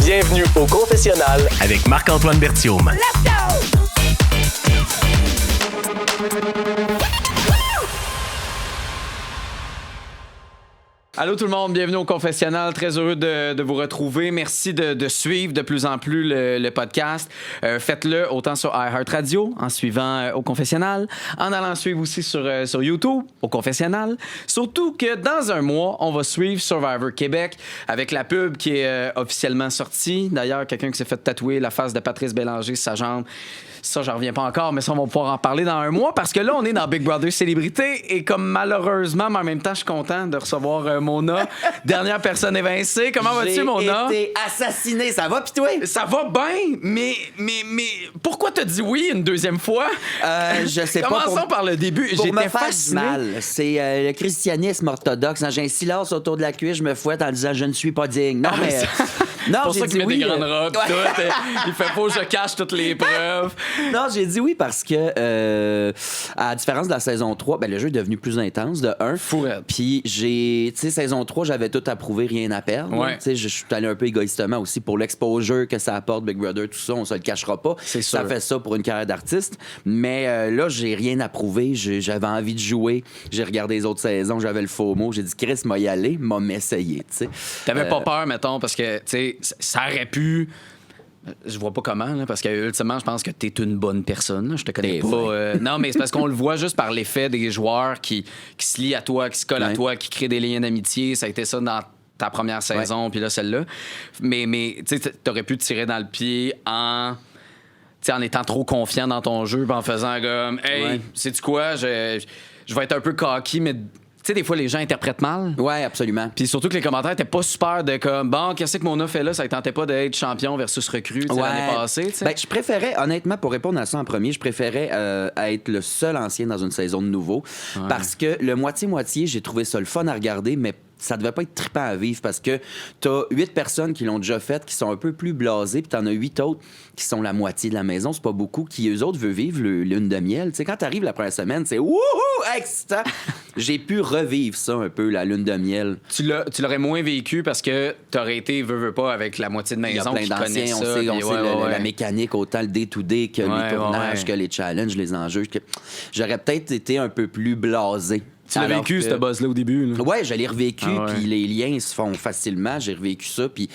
Bienvenue au confessionnal avec Marc-Antoine Berthiaume. Let's go! Allô tout le monde, bienvenue au confessionnal. Très heureux de vous retrouver. Merci de suivre de plus en plus le podcast. Faites-le autant sur iHeartRadio en suivant au confessionnal, en allant suivre aussi sur YouTube au confessionnal. Surtout que dans un mois, on va suivre Survivor Québec avec la pub qui est officiellement sortie. D'ailleurs, quelqu'un qui s'est fait tatouer la face de Patrice Bélanger sur sa jambe. Ça, j'en reviens pas encore, mais ça, on va pouvoir en parler dans un mois parce que là, on est dans Big Brother Célébrité et comme malheureusement, mais en même temps, je suis content de recevoir Mona, dernière personne évincée. Comment vas-tu, Mona? J'ai été assassiné. Ça va, pis toi? Ça va bien, mais pourquoi t'as dit oui une deuxième fois? Je sais pas. Commençons par le début. Pour me J'étais faire fasciné. du mal. C'est le christianisme orthodoxe. J'ai un silence autour de la cuisse, je me fouette en disant « je ne suis pas digne ». Non, mais... Non, pour j'ai ça dit qu'il met oui. des grandes robes. Tout. Il fait pas je cache toutes les preuves. Non, j'ai dit oui parce que, à la différence de la saison 3, ben, le jeu est devenu plus intense, de 1. Fourette. Puis tu sais, saison 3, j'avais tout approuvé, rien à perdre. Ouais. Tu sais, je suis allé un peu égoïstement aussi pour l'exposure que ça apporte, Big Brother, tout ça, on se le cachera pas. C'est ça sûr. fait ça pour une carrière d'artiste. Mais là, j'ai rien approuvé, j'avais envie de jouer. J'ai regardé les autres saisons, j'avais le faux mot. J'ai dit, Chris, m'a y aller, m'a m'essayer, tu sais. T'avais pas peur, mettons, parce que, tu sais, ça aurait pu. Je vois pas comment, là, parce que ultimement, je pense que t'es une bonne personne. Là. Je te connais T'es pas. Non, mais c'est parce qu'on le voit juste par l'effet des joueurs qui se lient à toi, qui se collent à Ouais. toi, qui créent des liens d'amitié. Ça a été ça dans ta première saison, puis là, celle-là. Mais tu sais, t'aurais pu te tirer dans le pied en étant trop confiant dans ton jeu, puis en faisant comme, hey, Ouais. sais-tu quoi, je vais être un peu cocky, mais tu sais, des fois, les gens interprètent mal. Ouais, absolument. Puis surtout que les commentaires étaient pas super de comme bon, qu'est-ce que Mona fait là, ça ne tentait pas d'être champion versus recrue tu sais, l'année passée, tu sais. Ben, je préférais, honnêtement, pour répondre à ça en premier, je préférais être le seul ancien dans une saison de nouveau. Parce que le moitié-moitié, j'ai trouvé ça le fun à regarder, mais ça devait pas être trippant à vivre parce que t'as 8 personnes qui l'ont déjà fait, qui sont un peu plus blasées, puis t'en as 8 autres qui sont la moitié de la maison, c'est pas beaucoup, qui eux autres veulent vivre lune de miel. Tu sais, quand t'arrives la première semaine, c'est wouhou, excitant! J'ai pu revivre ça un peu, la lune de miel. Tu l'aurais moins vécu parce que t'aurais été veux pas avec la moitié de Il y a maison plein qui connaît d'anciens, ça. on sait puis la mécanique, autant le day-to-day que Ouais, les tournages, ouais. que les challenges, les enjeux. J'aurais peut-être été un peu plus blasé. Tu l'as Alors vécu, que- ce buzz-là, au début. Là. Ouais, je l'ai revécu, Ah ouais. puis les liens se font facilement. J'ai revécu ça, puis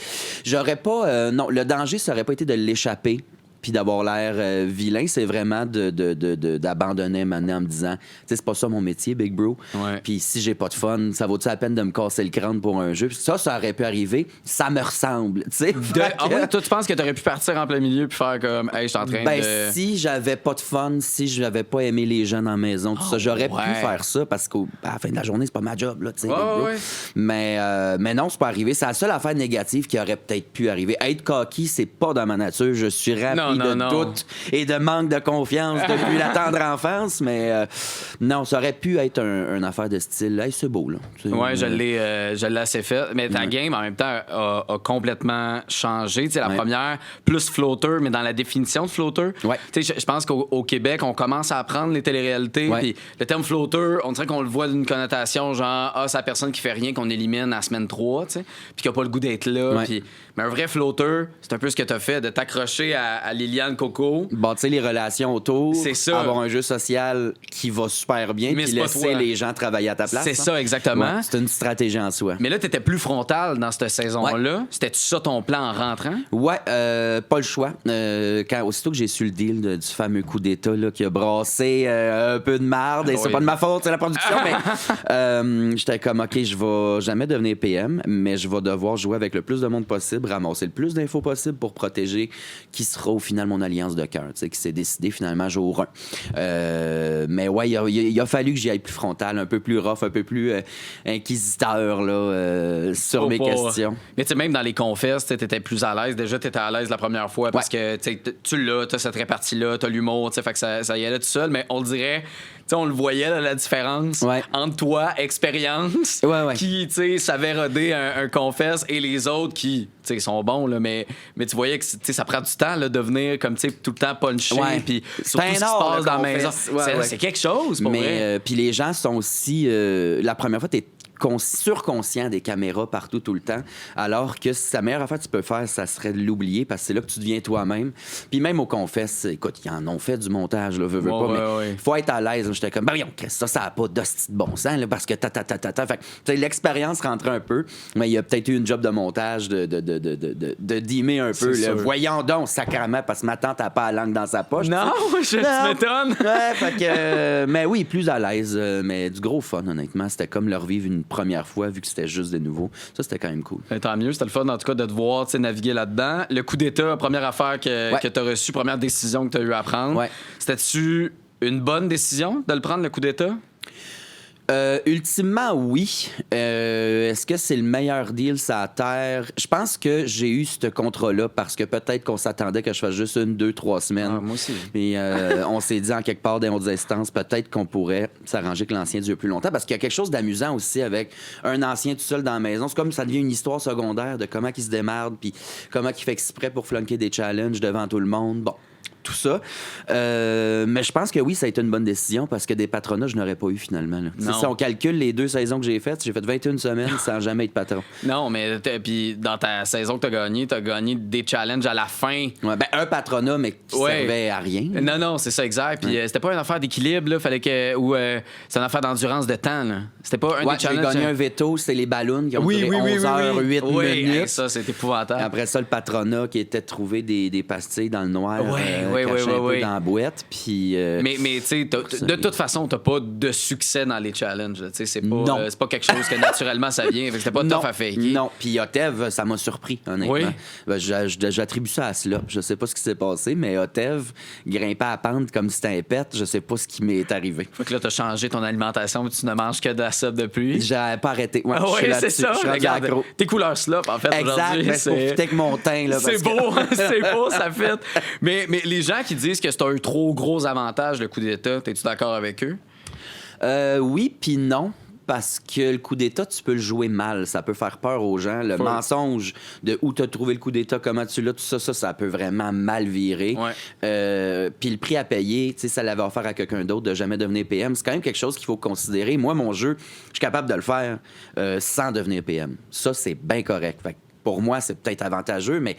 j'aurais pas... non, le danger, ça aurait pas été de l'échapper puis d'avoir l'air vilain. C'est vraiment d'abandonner maintenant en me disant, tu sais, c'est pas ça mon métier, Big Bro. Ouais. Puis si j'ai pas de fun, ça vaut-tu la peine de me casser le crâne pour un jeu? Ça aurait pu arriver. Ça me ressemble, tu sais. Ah ouais, toi, tu penses que t'aurais pu partir en plein milieu puis faire comme, hey, je suis en train Ben, de. si j'avais pas de fun, si j'avais pas aimé les gens dans la maison, tout ça, j'aurais pu ouais. faire ça parce qu'à la fin de la journée, c'est pas ma job, là, tu sais. Ouais, Big Bro. ouais. Mais non, c'est pas arrivé. C'est la seule affaire négative qui aurait peut-être pu arriver. Être cocky, c'est pas dans ma nature. Je suis rempli Non, de non. doutes et de manque de confiance depuis la tendre enfance, mais non, ça aurait pu être une affaire de style. Hey, c'est beau, là. Ouais, je l'ai assez fait. Mais ta game, en même temps, a complètement changé. Tu sais, la Ouais. première, plus floater, mais dans la définition de floater. Ouais. Tu sais, je pense qu'au Québec, on commence à apprendre les téléréalités. Ouais. Puis le terme floater, on dirait qu'on le voit d'une connotation genre, c'est la personne qui fait rien qu'on élimine à semaine 3, tu sais, puis qui a pas le goût d'être là. Ouais. Puis, mais un vrai floater, c'est un peu ce que tu as fait, de t'accrocher à Liliane Coco. Bâtir les relations autour, C'est ça. avoir un jeu social qui va super bien, Mais puis c'est pas laisser toi. les gens travailler à ta place. C'est hein. ça, exactement. Ouais, c'est une stratégie en soi. Mais là, t'étais plus frontal dans cette saison-là. C'était-tu ça ton plan en rentrant? Ouais, pas le choix. Aussitôt que j'ai su le deal du fameux coup d'État là, qui a brassé un peu de marde, et c'est Oui. pas de ma faute, c'est la production, mais j'étais comme, OK, je vais jamais devenir PM, mais je vais devoir jouer avec le plus de monde possible, ramasser le plus d'infos possible pour protéger qui sera au final mon alliance de cœur, tu sais, qui s'est décidé finalement jour 1. Mais ouais, il a fallu que j'y aille plus frontal, un peu plus rough, un peu plus inquisiteur là, sur mes questions. Mais tu sais, même dans les confesses, tu étais plus à l'aise. Déjà, tu étais à l'aise la première fois parce que tu l'as, tu as cette répartie-là, tu as l'humour, tu sais, fait que ça y allait tout seul. Mais on le dirait, tu sais, on le voyait, là, la différence Ouais. entre toi, expérience, Ouais. qui, tu sais, savait roder un confesse, et les autres qui, tu sais, sont bons, là, mais tu voyais que, tu sais, ça prend du temps, là, de venir comme, tu sais, tout le temps puncher, Ouais. puis C'est surtout un ce qui se art, passe le dans la maison. confesse. Ouais, ouais. C'est quelque chose, pour vrai. Mais puis les gens sont aussi la première fois t'es surconscient des caméras partout, tout le temps. Alors que la meilleure affaire que tu peux faire, ça serait de l'oublier parce que c'est là que tu deviens toi-même. Puis même au Confesse, écoute, ils en ont fait du montage, là, veux pas, mais faut être à l'aise. J'étais comme, ben voyons, ça n'a pas d'hostie de bon sens, là, parce que Fait que, l'expérience rentrait un peu, mais il y a peut-être eu une job de montage de dimmer un peu. Là. Voyons donc, sacrément, parce que ma tante n'a pas la langue dans sa poche. Non, tu m'étonnes. Ouais, fait que, mais oui, plus à l'aise, mais du gros fun, honnêtement. C'était comme leur vivre une première fois, vu que c'était juste de nouveau. Ça, c'était quand même cool. Tant mieux, c'était le fun, en tout cas, de te voir naviguer là-dedans. Le coup d'État, première affaire que tu as reçue, première décision que tu as eu à prendre. Ouais. C'était-tu une bonne décision de le prendre, le coup d'État? Ultimement, oui. Est-ce que c'est le meilleur deal sur la Terre? Je pense que j'ai eu ce contrat-là parce que peut-être qu'on s'attendait que je fasse juste 1, 2, 3 semaines. Ah, moi aussi. Et on s'est dit en quelque part dans les instances, peut-être qu'on pourrait s'arranger que l'ancien dure plus longtemps parce qu'il y a quelque chose d'amusant aussi avec un ancien tout seul dans la maison. C'est comme ça devient une histoire secondaire de comment il se démerde puis comment il fait exprès pour flunker des challenges devant tout le monde. Bon. Tout ça. Mais je pense que oui, ça a été une bonne décision parce que des patronats, je n'aurais pas eu finalement. Si on calcule les 2 saisons que j'ai fait 21 semaines sans jamais être patron. Non, mais puis dans ta saison que tu as gagné des challenges à la fin. Ouais, ben un patronat, mais qui servait à rien. Non, c'est ça, exact. Puis c'était pas une affaire d'équilibre, là. Fallait que. Ou c'est une affaire d'endurance de temps, là. C'était pas un des challenges. J'ai gagné un veto, c'était les ballons qui ont duré 11 heures, 8 minutes. Hey, ça, c'est épouvantable. Après ça, le patronat qui était de trouver des pastilles dans le noir. Oui. Dans la boîte. Puis, Mais tu sais, de toute façon, t'as pas de succès dans les challenges. C'est pas quelque chose que naturellement ça vient. C'était pas tough à faker. Non, puis Otev, ça m'a surpris, honnêtement. Oui. Ben, j'attribue ça à cela. Je sais pas ce qui s'est passé, mais Otev grimpait à pente comme si c'était un pet. Je sais pas ce qui m'est arrivé. Fait que là, t'as changé ton alimentation, tu ne manges que de la soupe de pluie. J'ai pas arrêté. Ouais, c'est ça. Regarde, tes couleurs slop, en fait, aujourd'hui. Exact, c'est pour avec mon teint. Là, c'est beau, c'est beau, ça fait. Mais les gens qui disent que c'est un trop gros avantage, le coup d'État, es-tu d'accord avec eux? Oui, puis non. Parce que le coup d'État, tu peux le jouer mal. Ça peut faire peur aux gens. Le mensonge de où tu as trouvé le coup d'État, comment tu l'as, tout ça, ça peut vraiment mal virer. Ouais. Puis le prix à payer, ça l'avait offert à quelqu'un d'autre de jamais devenir PM. C'est quand même quelque chose qu'il faut considérer. Moi, mon jeu, je suis capable de le faire sans devenir PM. Ça, c'est bien correct. Fait que pour moi, c'est peut-être avantageux, mais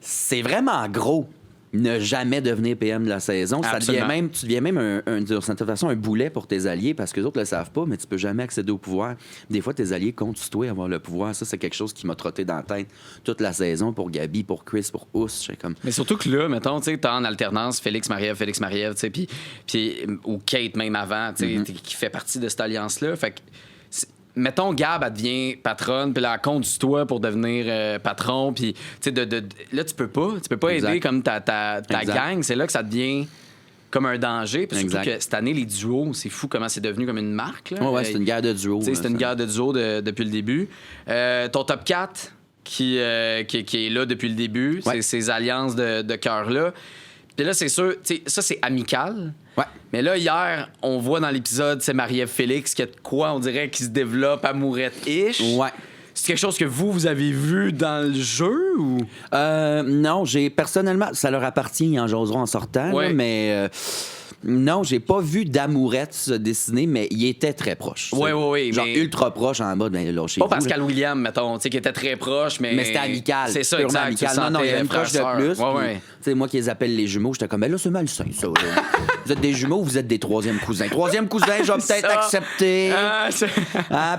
c'est vraiment gros. Ne jamais devenir PM de la saison. Ça devient même, tu deviens même d'une certaine façon un boulet pour tes alliés parce que les autres ne le savent pas, mais tu peux jamais accéder au pouvoir. Des fois, tes alliés comptent sur toi avoir le pouvoir. Ça, c'est quelque chose qui m'a trotté dans la tête toute la saison pour Gabi, pour Chris, pour Ous. Comme... Mais surtout que là, mettons, tu es en alternance, Félix Marie-Ève, puis ou Kate même avant, qui fait partie de cette alliance-là. Fait que mettons, Gab, elle devient patronne, puis là, elle compte sur toi pour devenir patron, puis, tu sais, là, tu peux pas aider comme ta gang. C'est là que ça devient comme un danger. Puis surtout que cette année, les duos, c'est fou comment c'est devenu comme une marque. Là. Ouais, c'est une guerre de duos. C'est une guerre de duos depuis le début. Ton top 4 qui est là depuis le début, c'est ces alliances de cœur-là. Puis là, c'est sûr, ça, c'est amical. Ouais. Mais là, hier, on voit dans l'épisode, c'est Marie-Ève Félix qui a de quoi, on dirait, qui se développe amourette-ish. Ouais. C'est quelque chose que vous avez vu dans le jeu ou? Non, personnellement, ça leur appartient, ils en jaseront en sortant, là, mais... Non, j'ai pas vu d'amourette se dessiner, mais il était très proche. Oui. Genre ultra proche en mode, ben là, chez pas Pascal William, mettons, qui était très proche, mais... Mais c'était amical. C'est ça, purement exact. amical. Non, il y a une proche de plus. Ouais. Tu sais, moi qui les appelle les jumeaux, j'étais comme, ben là, c'est malsain, ça. Vous êtes des jumeaux ou vous êtes des troisièmes cousins? Troisième cousin, je vais peut-être accepter.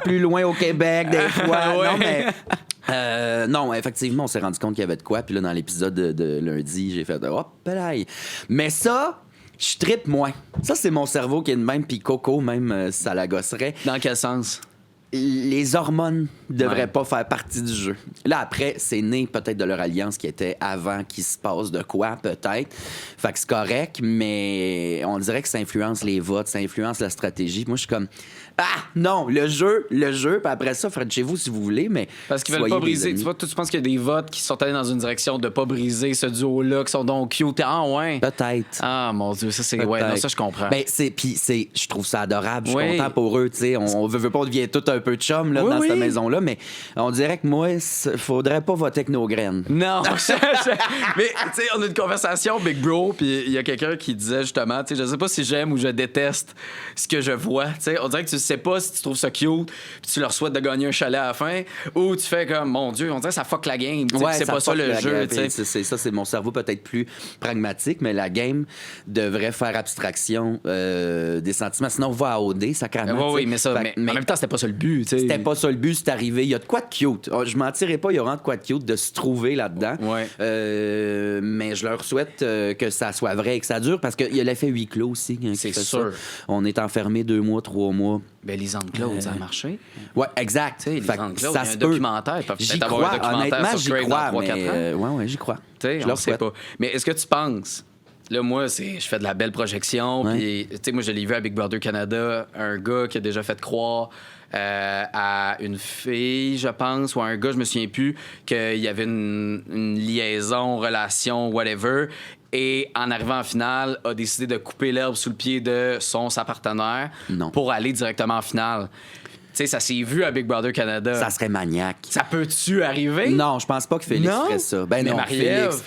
Plus loin au Québec, des fois. Non, mais... non, effectivement, on s'est rendu compte qu'il y avait de quoi. Puis là, dans l'épisode de lundi, j'ai fait hop, pelaille. Mais ça, je trippe moins. Ça, c'est mon cerveau qui est de même. Puis Coco, même, ça la gosserait. Dans quel sens? Les hormones devraient pas faire partie du jeu. Là, après, c'est né peut-être de leur alliance qui était avant qu'il se passe de quoi, peut-être. Fait que c'est correct, mais on dirait que ça influence les votes, ça influence la stratégie. Moi, je suis comme... Ah, non, le jeu, puis après ça, faites chez vous si vous voulez, mais... Parce qu'ils veulent pas briser. Tu penses qu'il y a des votes qui sont allés dans une direction de pas briser ce duo-là, qui sont donc cute. Ah, ouais. Peut-être. Ah, mon Dieu, ça, c'est... Ouais, non, ça, je comprends. Ben, je trouve ça adorable. Je suis content pour eux, tu sais. On veut pas, on devient tout un un peu chum là, Oui, dans oui. cette maison-là, mais on dirait que moi, faudrait pas voter avec nos graines. Non, mais tu sais, on a une conversation Big Bro, puis il y a quelqu'un qui disait justement, tu sais, je sais pas si j'aime ou je déteste ce que je vois. Tu sais, on dirait que tu sais pas si tu trouves ça cute, puis tu leur souhaites de gagner un chalet à la fin, ou tu fais comme, mon Dieu, on dirait que ça fuck la game. Tu sais, c'est pas ça le jeu. Tu sais. C'est mon cerveau peut-être plus pragmatique, mais la game devrait faire abstraction des sentiments. Sinon, on va à OD, sacrément. Oui, mais ça, mais en même temps, c'était pas ça le but. Tu sais. C'était pas ça le but, c'est arrivé. Il y a de quoi de cute. Je mentirais pas, il y aura de quoi de cute de se trouver là-dedans. Ouais. Mais je leur souhaite que ça soit vrai et que ça dure parce qu'il y a l'effet huis clos aussi. Hein, C'est qui fait sûr. ça. On est enfermé 2 mois, 3 mois. Ben, les Claude, ça a marché. Ouais, exact. Tu sais, les Fait que Claude, ça il y a se un peut. documentaire. Ils peuvent J'y peut-être avoir un crois, documentaire honnêtement, sur j'y Craig crois. dans 3-4 Mais, ans. ouais, j'y crois. Tu sais, Je on leur sait souhaite. pas. Mais est-ce que tu penses... Là, moi, je fais de la belle projection. Ouais. Puis, tu sais, moi, je l'ai vu à Big Brother Canada, un gars qui a déjà fait croire à une fille, je pense, ou à un gars, je me souviens plus, qu'il y avait une liaison, relation, whatever. Et en arrivant en finale, a décidé de couper l'herbe sous le pied de sa partenaire Non. pour aller directement en finale. Tu sais, ça s'est vu à Big Brother Canada. Ça serait maniaque. Ça peut-tu arriver? Non, je pense pas que Félix Non? ferait ça. Ben Mais non, Marie-Ève? Félix.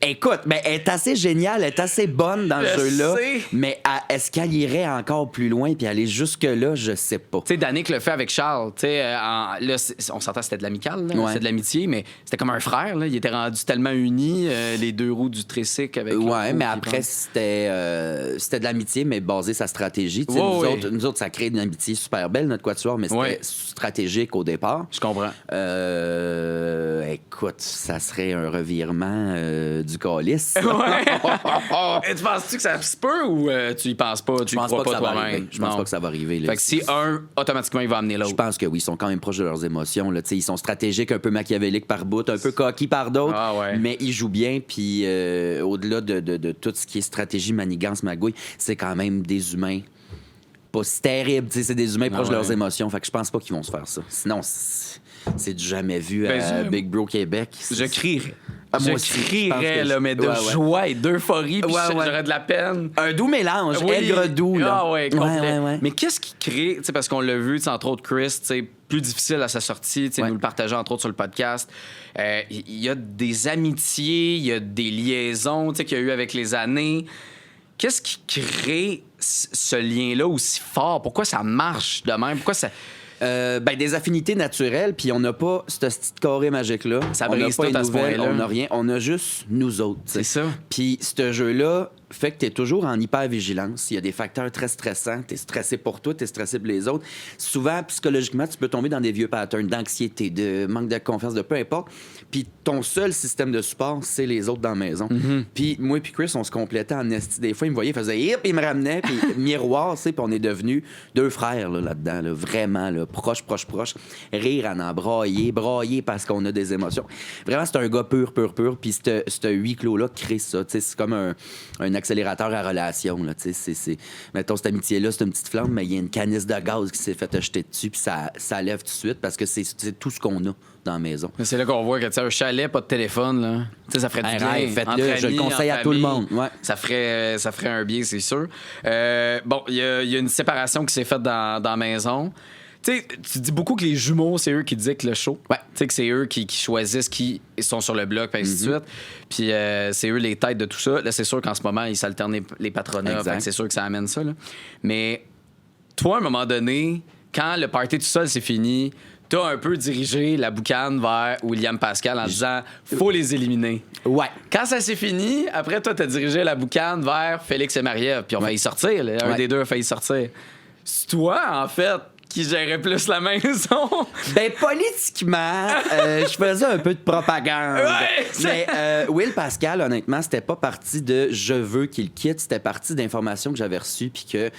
Écoute, ben, elle est assez géniale, elle est assez bonne dans Je ce jeu-là. sais. Mais est-ce qu'elle irait encore plus loin puis aller jusque-là, je sais pas. Tu sais, Danick le fait avec Charles. Tu sais, là, on s'entend, c'était de l'amical, là. Ouais. C'était de l'amitié, mais c'était comme un frère. Là. Ils étaient rendus tellement unis, les deux roues du tricycle avec. Ouais, mais après, c'était de l'amitié, mais basé sa stratégie. Tu sais, Ouais, nous autres, ça crée une amitié super belle, notre quatuor, mais c'était Ouais. stratégique au départ. Je comprends. Écoute, ça serait un revirement du calice. Ouais. Et tu penses-tu que ça se peut ou tu y penses pas? Tu Je y pense crois pas que pas ça va toi-même? arriver. Je pense Non. pas que ça va arriver. Là. Fait que si un, automatiquement, il va amener Je l'autre. pense que oui, ils sont quand même proches de leurs émotions. Là. Ils sont stratégiques, un peu machiavéliques par bout, un peu coquilles par d'autres, Ah ouais. mais ils jouent bien. Puis au-delà de tout ce qui est stratégie, manigance, magouille, c'est quand même des humains pas si terribles. C'est des humains proches de leurs émotions. Fait que je pense pas qu'ils vont se faire ça. Sinon, c'est du jamais vu à Big Bro Québec. Je crierais. Ah, moi Je aussi, je crierais, pense que là, mais de ouais. joie et d'euphorie, puis Ouais, ouais. j'aurais de la peine. Un doux mélange, Oui. aigre doux. Là. Ah ouais, complet. Ouais. Mais qu'est-ce qui crée, tu sais, parce qu'on l'a vu, tu sais, entre autres Chris, tu sais, plus difficile à sa sortie, tu sais, Ouais. nous le partageons entre autres sur le podcast. Il y a des amitiés, il y a des liaisons, tu sais, qu'il y a eu avec les années. Qu'est-ce qui crée ce lien-là aussi fort? Pourquoi ça marche de même? Pourquoi ça... Des affinités naturelles, puis on n'a pas ce petit carré magique-là. Ça on n'a brise pas tout une à ce nouvelle, point-là. on n'a rien. On a juste nous autres. C'est ça. Puis ce jeu-là fait que tu es toujours en hyper-vigilance. Il y a des facteurs très stressants. Tu es stressé pour toi, tu es stressé pour les autres. Souvent, psychologiquement, tu peux tomber dans des vieux patterns d'anxiété, de manque de confiance, de peu importe. Puis ton seul système de support, c'est les autres dans la maison. Puis moi et Chris, on se complétait en esti. Des fois, il me voyait, il faisait « hip », il me ramenait, puis miroir, tu sais, puis on est devenus 2 frères là-dedans, là, vraiment, là, proches. Rire à en brailler parce qu'on a des émotions. Vraiment, c'est un gars pur. Puis ce huis clos-là crée ça. Tu sais, c'est comme un accélérateur à relation. Là, tu sais, mettons, cette amitié-là, c'est une petite flamme, mais il y a une canisse de gaz qui s'est fait jeter dessus, puis ça lève tout de suite parce que c'est tout ce qu'on a dans la maison. Mais c'est là qu'on voit que, tu sais, un chalet, pas de téléphone, là. Tu sais, ça ferait du bien. Hey, faites-le, Entre je le amis, conseille en à tout le famille. monde. Ouais. Ça ferait un bien, c'est sûr. Bon, il y a une séparation qui s'est faite dans la maison. Tu sais, tu dis beaucoup que les jumeaux, c'est eux qui dictent le show. Ouais. Tu sais, que c'est eux qui choisissent qui sont sur le bloc, puis ainsi de suite. Puis c'est eux les têtes de tout ça. Là, c'est sûr qu'en ce moment, ils s'alternent les patronats. Exact. Fait que c'est sûr que ça amène ça. Là. Mais toi, à un moment donné, quand le party tout seul, c'est fini, t'as un peu dirigé la boucane vers William Pascal en disant faut les éliminer. Ouais. Quand ça s'est fini, après, toi, t'as dirigé la boucane vers Félix et Marie-Ève, puis on a failli sortir. Là. Un Ouais. des deux a failli sortir. C'est toi, en fait, qui gérait plus la maison. Ben, politiquement, je faisais un peu de propagande. Ouais, mais Will Pascal, honnêtement, c'était pas parti de « je veux qu'il quitte », c'était parti d'informations que j'avais reçues, puis que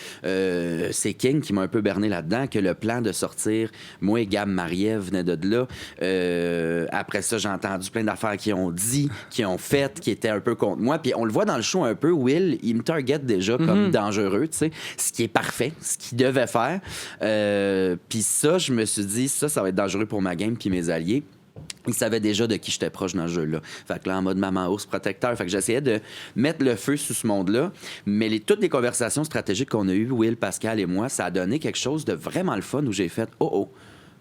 c'est King qui m'a un peu berné là-dedans, que le plan de sortir, moi et Gab Marie-Ève venait de là. Après ça, j'ai entendu plein d'affaires qui ont dit, qui ont fait, qui étaient un peu contre moi. Puis on le voit dans le show un peu, Will, il me target déjà comme dangereux, tu sais, ce qui est parfait, ce qu'il devait faire. Puis ça, je me suis dit, ça va être dangereux pour ma game puis mes alliés. il savait déjà de qui j'étais proche dans le jeu-là. Fait que là, en mode maman ours protecteur. Fait que j'essayais de mettre le feu sur ce monde-là. Mais toutes les conversations stratégiques qu'on a eues, Will, Pascal et moi, ça a donné quelque chose de vraiment le fun où j'ai fait « Oh! »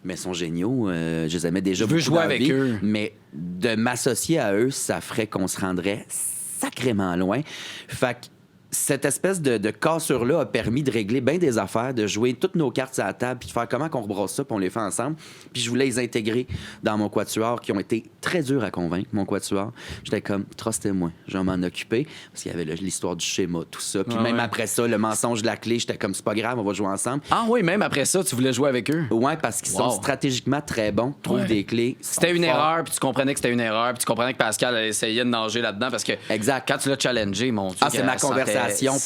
Mais ils sont géniaux. Je les aimais déjà beaucoup jouer dans la avec vie, eux. Mais de m'associer à eux, ça ferait qu'on se rendrait sacrément loin. Fait que cette espèce de cassure-là a permis de régler bien des affaires, de jouer toutes nos cartes à la table, puis de faire comment qu'on rebrosse ça, puis on les fait ensemble. Puis je voulais les intégrer dans mon quatuor, qui ont été très durs à convaincre, mon quatuor. J'étais comme, trustez-moi, je vais m'en occuper. Parce qu'il y avait l'histoire du schéma, tout ça. Puis même après ça, le mensonge de la clé, j'étais comme, c'est pas grave, on va jouer ensemble. Ah oui, même après ça, tu voulais jouer avec eux? Ouais, parce qu'ils sont stratégiquement très bons, trouvent des clés. C'était une erreur, puis tu comprenais que c'était une erreur, puis tu comprenais que Pascal essayait de nager là-dedans, parce que quand tu l'as challengé, mon Dieu, c'est ma conversation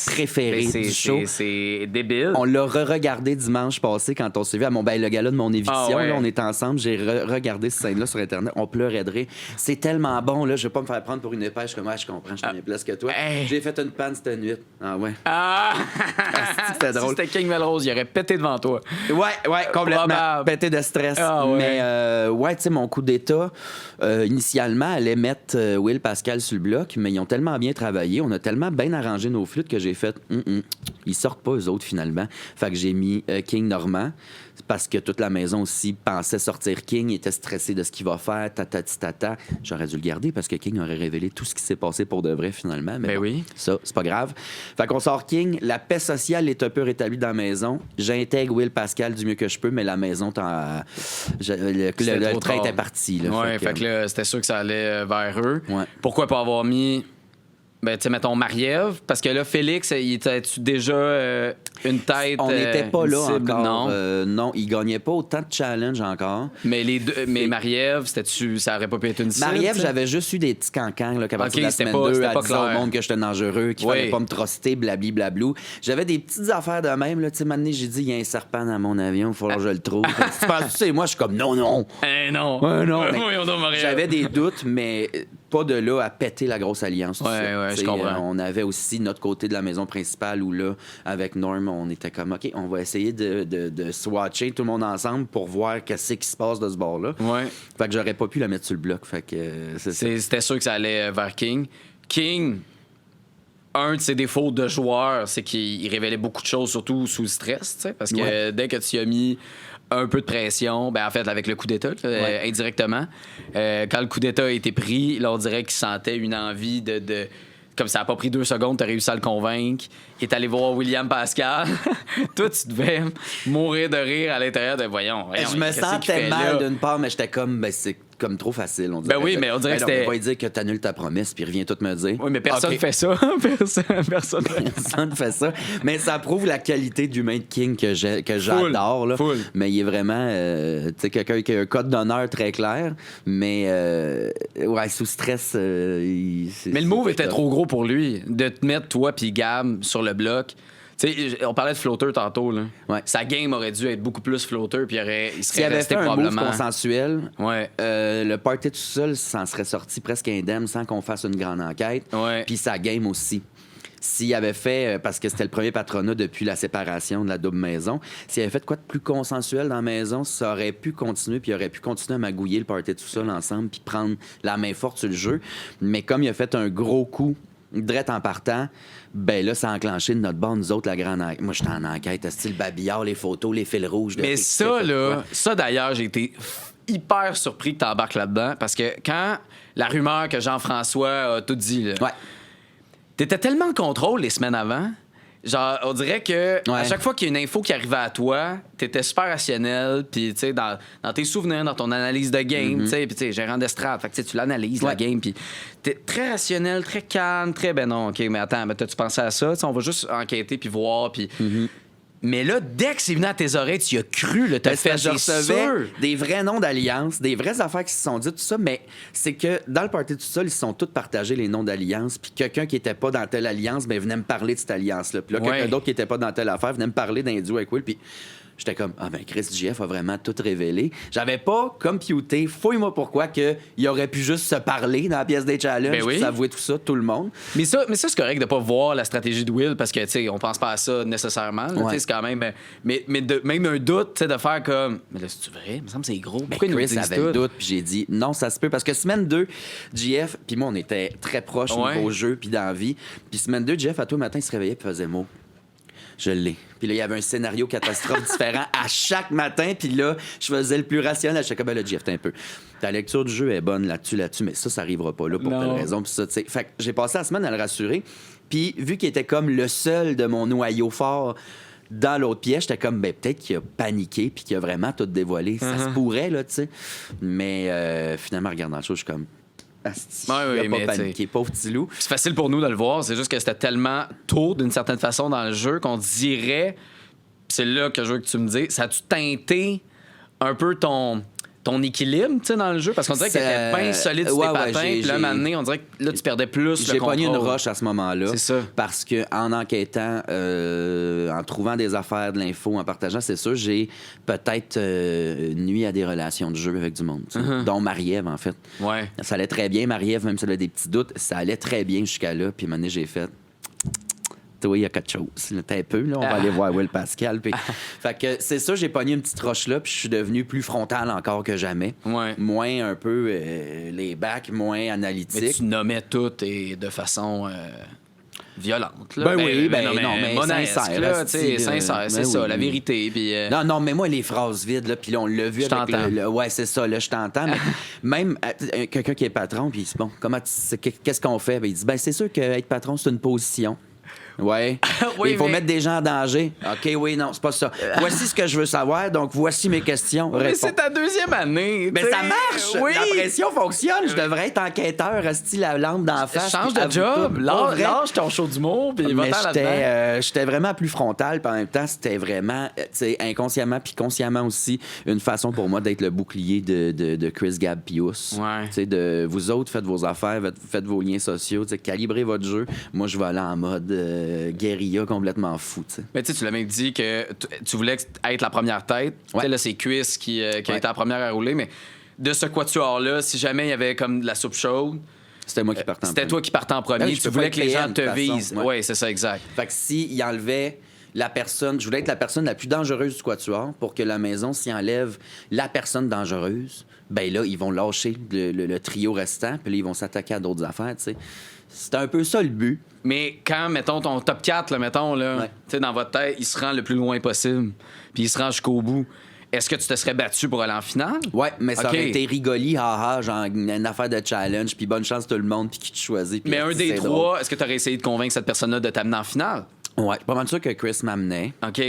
préférée du show. C'est débile. On l'a re-regardé dimanche passé quand on s'est vu à le gala de mon éviction. Là, on était ensemble, j'ai regardé cette scène-là sur Internet. On pleurait de rire. C'est tellement bon, là, je vais pas me faire prendre pour une épêche comme je comprends, je suis bien plus que toi. J'ai fait une panne cette nuit. Ah ouais. C'était drôle. Si c'était King Melrose, il aurait pété devant toi. Ouais, complètement. Pété de stress. Mais tu sais, mon coup d'état, initialement, allait mettre Will Pascal sur le bloc, mais ils ont tellement bien travaillé, on a tellement bien arrangé nos flûtes que j'ai fait ils sortent pas eux autres finalement. Fait que j'ai mis King Normand parce que toute la maison aussi pensait sortir King, il était stressé de ce qu'il va faire, tata. J'aurais dû le garder parce que King aurait révélé tout ce qui s'est passé pour de vrai finalement. Mais oui. Ça, c'est pas grave. Fait qu'on sort King, la paix sociale est un peu rétablie dans la maison. J'intègre Will Pascal du mieux que je peux, mais la maison, le train était parti. Là, fait que là, c'était sûr que ça allait vers eux. Ouais. Pourquoi pas avoir mis... Ben, tu sais, mettons Marie-Ève, parce que là, Félix, il était-tu déjà une tête? On n'était pas là cible? encore. Non, il gagnait pas autant de challenge encore. Mais mais Marie-Ève, ça aurait pas pu être une cible? Marie-Ève, j'avais juste eu des petits cancans là, qu'à partir de la semaine 2, elle disait au monde que j'étais dangereux, qu'il fallait pas me truster, blabli-blablou. J'avais des petites affaires de même. Tu sais, maintenant, j'ai dit, il y a un serpent dans mon avion, il faut que je le trouve. Tu penses, tu sais, moi, je suis comme, non. Non. J'avais des doutes, mais pas de là à péter la grosse alliance. Je comprends. On avait aussi notre côté de la maison principale où là, avec Norm, on était comme, OK, on va essayer de swatcher tout le monde ensemble pour voir qu'est-ce qui se passe de ce bord-là. Ouais. Fait que j'aurais pas pu la mettre sur le bloc. Fait que c'était sûr que ça allait vers King. King, un de ses défauts de joueur, c'est qu'il révélait beaucoup de choses, surtout sous stress, t'sais, parce que dès que tu y as mis un peu de pression, en fait, avec le coup d'État, indirectement, quand le coup d'État a été pris, là, on dirait qu'il sentait une envie de comme ça n'a pas pris 2 secondes, tu as réussi à le convaincre. Il est allé voir William Pascal. Toi, tu devais mourir de rire à l'intérieur de voyons je me sentais mal d'une part, mais j'étais comme, c'est comme trop facile. On dirait. Oui, mais on dirait que c'était... On va dire que tu annules ta promesse, puis reviens tout me dire. Oui, mais personne ne fait ça. Personne ne fait ça. Mais ça prouve la qualité d'humain de King que j'adore. Là. Mais il est vraiment quelqu'un qui a un code d'honneur très clair, mais sous stress... mais le move était trop gros pour lui, de te mettre, toi puis Gab, sur le bloc. T'sais, on parlait de floater tantôt. Là. Ouais. Sa game aurait dû être beaucoup plus floater, puis il serait resté fait probablement... un move consensuel, le party tout seul s'en serait sorti presque indemne sans qu'on fasse une grande enquête. Puis sa game aussi. S'il avait fait, parce que c'était le premier patronat depuis la séparation de la double maison, s'il avait fait quoi de plus consensuel dans la maison, ça aurait pu continuer, puis il aurait pu continuer à magouiller le party tout seul ensemble, puis prendre la main forte sur le jeu. Mais comme il a fait un gros coup direct en partant, ben là, ça a enclenché de notre bord, nous autres, la grande enquête. Moi, j'étais en enquête, style babillard, les photos, les fils rouges. Mais ça, d'ailleurs, j'ai été hyper surpris que tu embarques là-dedans, parce que quand la rumeur que Jean-François a tout dit, là, t'étais tellement en contrôle les semaines avant. Genre, on dirait que à chaque fois qu'il y a une info qui arrivait à toi, t'étais super rationnel, puis tu sais, dans tes souvenirs, dans ton analyse de game, tu sais, puis tu sais, gérant d'estrade, fait que tu l'analyses, la game, puis t'es très rationnel, très calme, très, ben non, OK, mais attends, t'as-tu pensé à ça? T'sais, on va juste enquêter, puis voir, puis... Mais là, dès que c'est venu à tes oreilles, tu y as cru, là, t'as fait, je recevais des vrais noms d'alliances, des vraies affaires qui se sont dites, tout ça, mais c'est que dans le party tout seul, ils se sont tous partagés les noms d'alliances, puis quelqu'un qui était pas dans telle alliance, ben venait me parler de cette alliance-là. Puis là, quelqu'un d'autre qui était pas dans telle affaire venait me parler d'un duo avec Will, puis J'étais comme, ah ben Chris JF a vraiment tout révélé. J'avais pas computé, fouille-moi pourquoi, qu'il aurait pu juste se parler dans la pièce des challenges, Ben oui. puis s'avouer tout ça, tout le monde. Mais ça c'est correct de pas voir la stratégie de Will parce que, tu sais, on pense pas à ça nécessairement. Là, Ouais. tu sais, c'est quand même. Même un doute, tu sais, de faire comme. Mais là, c'est-tu vrai? Il me semble que c'est gros. Ben, Pourquoi ils nous Chris disent avait tout? le doute, puis j'ai dit, non, ça se peut. Parce que semaine 2, JF, puis moi, on était très proches Ouais. au jeu, puis dans la vie. Puis semaine 2, JF, à tout le matin, il se réveillait, puis faisait mot. Je l'ai. Puis là, il y avait un scénario catastrophe différent à chaque matin. Puis là, je faisais le plus rationnel. Je disais, ben là, JF, t'es un peu. Ta lecture du jeu est bonne là-dessus, mais ça arrivera pas là pour Non. telle raison. Puis ça, tu sais. Fait que j'ai passé la semaine à le rassurer. Puis vu qu'il était comme le seul de mon noyau fort dans l'autre pièce, j'étais comme, ben peut-être qu'il a paniqué puis qu'il a vraiment tout dévoilé. Ça se pourrait, là, tu sais. Mais finalement, regardant le show, je suis comme, asti, Ouais, il a mais pas paniqué, pauvre petit loup. C'est facile pour nous de le voir. C'est juste que c'était tellement tôt, d'une certaine façon, dans le jeu qu'on dirait. C'est là que je veux que tu me dises. Ça a-tu teinté un peu ton équilibre, tu sais, dans le jeu? Parce qu'on dirait que t'étais bien solide sur tes patins. Puis là, maintenant, on dirait que là, tu perdais plus le J'ai contrôle. pogné une roche à ce moment-là. C'est ça. Parce que en enquêtant, en trouvant des affaires, de l'info, en partageant, c'est sûr, j'ai peut-être nuit à des relations de jeu avec du monde. Tu sais, dont Marie-Ève, en fait. Ouais. Ça allait très bien, Marie-Ève, même si elle a des petits doutes, ça allait très bien jusqu'à là. Puis, à un moment donné, j'ai fait... Oui, il y a quelque chose. Là, t'es un peu, là, on va aller voir Will Pascal. Puis... fait que c'est ça, j'ai pogné une petite roche là, puis je suis devenu plus frontal encore que jamais. Ouais. Moins un peu les bacs, moins analytique. Mais tu nommais tout et de façon violente. Là. Ben oui, ben non, mais moneste, sincère, là, tu sais, style, sincère, c'est ben ça, oui. la vérité. Puis, Non, mais moi, les phrases vides, là, puis là, on l'a vu Je avec t'entends. ouais, c'est ça, là, je t'entends. Mais même quelqu'un qui est patron, puis il dit, bon, qu'est-ce qu'on fait? Ben, il dit, ben, c'est sûr qu'être patron, c'est une position. Ouais. Oui, il faut mais- mettre des gens en danger. OK, oui, non, c'est pas ça. Voici ce que je veux savoir, donc voici mes questions. mais Réponds. c'est ta deuxième année. Mais tu sais. ça marche! Oui. La pression fonctionne. Je devrais être enquêteur, asti la lampe d'en face. Change puis de job. avoue tout. Pas vrai. Lâche ton show d'humour, puis Mais va-t'en là-dedans. j'étais vraiment plus frontal, puis en même temps, c'était vraiment, tu sais, inconsciemment puis consciemment aussi, une façon pour moi d'être le bouclier de Chris Gab Pius. Ouais. Tu sais, de vous autres, faites vos affaires, faites vos liens sociaux, tu sais, calibrez votre jeu. Moi, je vais aller en mode guérilla complètement fou, tu sais. Mais tu sais, tu l'as même dit que tu voulais être la première tête. Tu sais, là, c'est Cuisse qui a été la première à rouler, mais de ce quatuor-là, si jamais il y avait comme de la soupe chaude, C'était moi qui partais en c'était premier. toi qui partais en premier. Ah oui, je tu peux voulais pas que les être gens PM, te de toute façon, visent. ouais. Oui, c'est ça, exact. Fait que s'il enlevait la personne, je voulais être la personne la plus dangereuse du quatuor pour que la maison, s'y enlève la personne dangereuse, ben là, ils vont lâcher le trio restant, puis là, ils vont s'attaquer à d'autres affaires, tu sais. C'était un peu ça le but. Mais quand, mettons, ton top 4, là, mettons, là, Ouais. tu sais, dans votre tête, il se rend le plus loin possible, puis il se rend jusqu'au bout. Est-ce que tu te serais battu pour aller en finale? Ouais, mais ça OK. aurait été rigoli, haha, genre une affaire de challenge, puis bonne chance tout le monde, puis qui te choisit. puis Mais un des c'est drôle. trois, est-ce que tu aurais essayé de convaincre cette personne-là de t'amener en finale? Ouais, je suis pas mal sûr que Chris m'amenait. OK.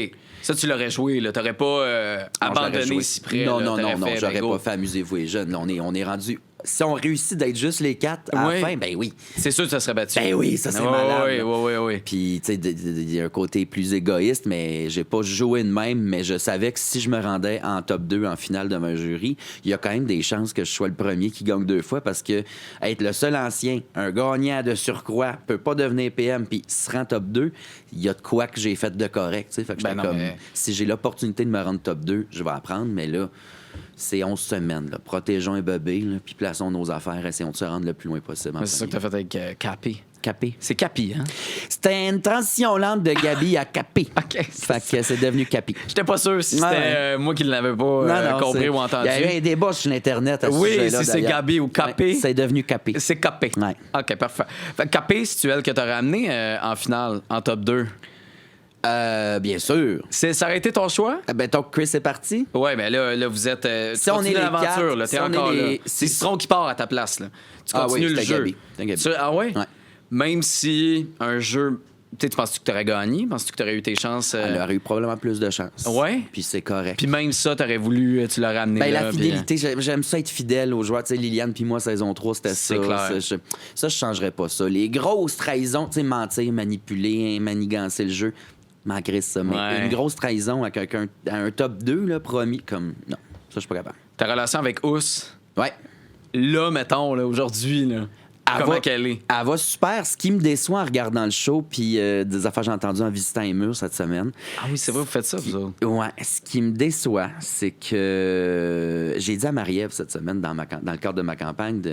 Ça, tu l'aurais joué, là. T'aurais pas Non, je l'aurais abandonné joué. si près. Non, là. non, T'aurais non, non, fait, j'aurais ben, go. pas fait Amusez-vous les jeunes. Là, on est rendu. Si on réussit d'être juste les quatre à Oui. la fin, ben oui. C'est sûr que ça serait battu. Ben oui, ça, c'est Ouais, malade, Oui, là. oui, oui, oui. Puis, tu sais, il y a un côté plus égoïste, mais j'ai pas joué de même, mais je savais que si je me rendais en top 2 en finale de mon jury, il y a quand même des chances que je sois le premier qui gagne 2 fois parce que être le seul ancien, un gagnant de surcroît, peut pas devenir PM puis se rend top 2, il y a de quoi que j'ai fait de correct, tu sais. Fait que Ben j'étais non, comme, mais- si j'ai l'opportunité de me rendre top 2, je vais apprendre, mais là, c'est 11 semaines, là. Protégeons un bébé, là, puis plaçons nos affaires, essayons de se rendre le plus loin possible. en Mais c'est ça que premier. t'as fait avec Capé. Capé. C'est Capi, hein? C'était une transition lente de Gabi à Capé. OK. Fait que c'est devenu Capi. J'étais pas sûr si c'était Ouais. moi qui ne l'avais pas compris c'est- ou entendu. Il y a eu un débat sur Internet à ce Oui, sujet-là, si c'est d'ailleurs. Gabi ou Capé. Ouais, c'est devenu Capé. C'est Capé. Ouais. OK, parfait. Fait que Capé, c'est tu elle que t'aurais amené en finale, en top 2. Bien sûr. Ça aurait été ton choix? Ben, donc, Chris est parti. Ouais, mais là vous êtes. Si tu on continues est les l'aventure, quatre, là. T'es si on encore est là. les- C'est Citron qui part à ta place, là. Tu Ah continues oui, le c'était jeu. Gabi. C'était Gabi. Ah ouais? Ouais. Même si un jeu. Tu penses-tu que t'aurais gagné? Penses-tu que t'aurais eu tes chances? Elle aurait eu probablement plus de chance. Ouais? Puis c'est correct. Puis même ça, t'aurais voulu, tu l'aurais amené Ben, là. la puis, fidélité, j'aime ça être fidèle aux joueurs. Tu sais, Liliane puis moi, saison 3, c'était ça. C'est clair. Ça, je changerais pas ça. Les grosses trahisons, tu sais, mentir, manipuler, manigancer le jeu, malgré ça. Mais Ouais. une grosse trahison à quelqu'un, à un top 2, là, promis, comme, non, ça, je suis pas capable. Ta relation avec Ous, Ouais. là, mettons, là, aujourd'hui, là. Comment qu'elle est? Elle va super. Ce qui me déçoit en regardant le show, puis des affaires que j'ai entendues en visitant les murs cette semaine. Ah oui, c'est vrai, vous faites ça, vous autres. Ouais, ce qui me déçoit, c'est que j'ai dit à Marie-Ève cette semaine, dans le cadre de ma campagne, tu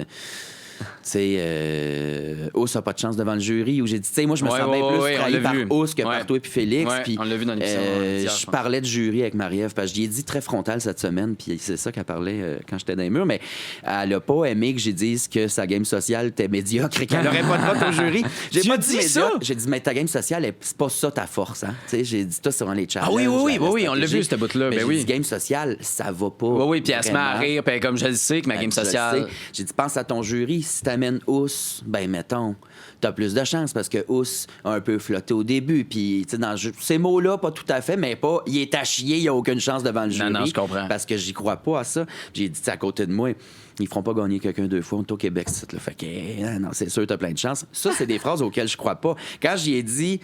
sais, Ous n'a pas de chance devant le jury, où j'ai dit, tu sais, moi, je me sens bien plus trahi par Ous que par toi et puis Félix. Puis, on l'a vu dans l'émission. Je parlais de jury avec Marie-Ève, parce que j'y ai dit très frontal cette semaine, puis c'est ça qu'elle parlait quand j'étais dans les murs, mais elle n'a pas aimé que j'ai dit que sa game sociale était médiocre et qu'elle n'aurait pas de vote au jury. J'ai pas dit ça. J'ai dit, mais ta game sociale, c'est pas ça ta force, hein. Tu sais, j'ai dit, toi, c'est vraiment les challenges. Ah oui, on l'a vu, cette bout-là. Ben oui. J'ai dit, game sociale, ça va pas. Oui, puis elle se met à rire, puis comme je le sais que ma game sociale. J'ai dit, pense à ton jury. Si t'amènes Ous, ben mettons, t'as plus de chance parce que Ous a un peu flotté au début. Puis, tu sais, dans ces mots-là, pas tout à fait, mais pas, il est à chier, il a aucune chance devant le jury. Non, je comprends. Parce que j'y crois pas à ça. J'ai dit, à côté de moi, ils feront pas gagner quelqu'un 2 fois. On est au Québec, c'est là. Fait que, non, c'est sûr, t'as plein de chance. Ça, c'est des phrases auxquelles je crois pas. Quand j'y ai dit,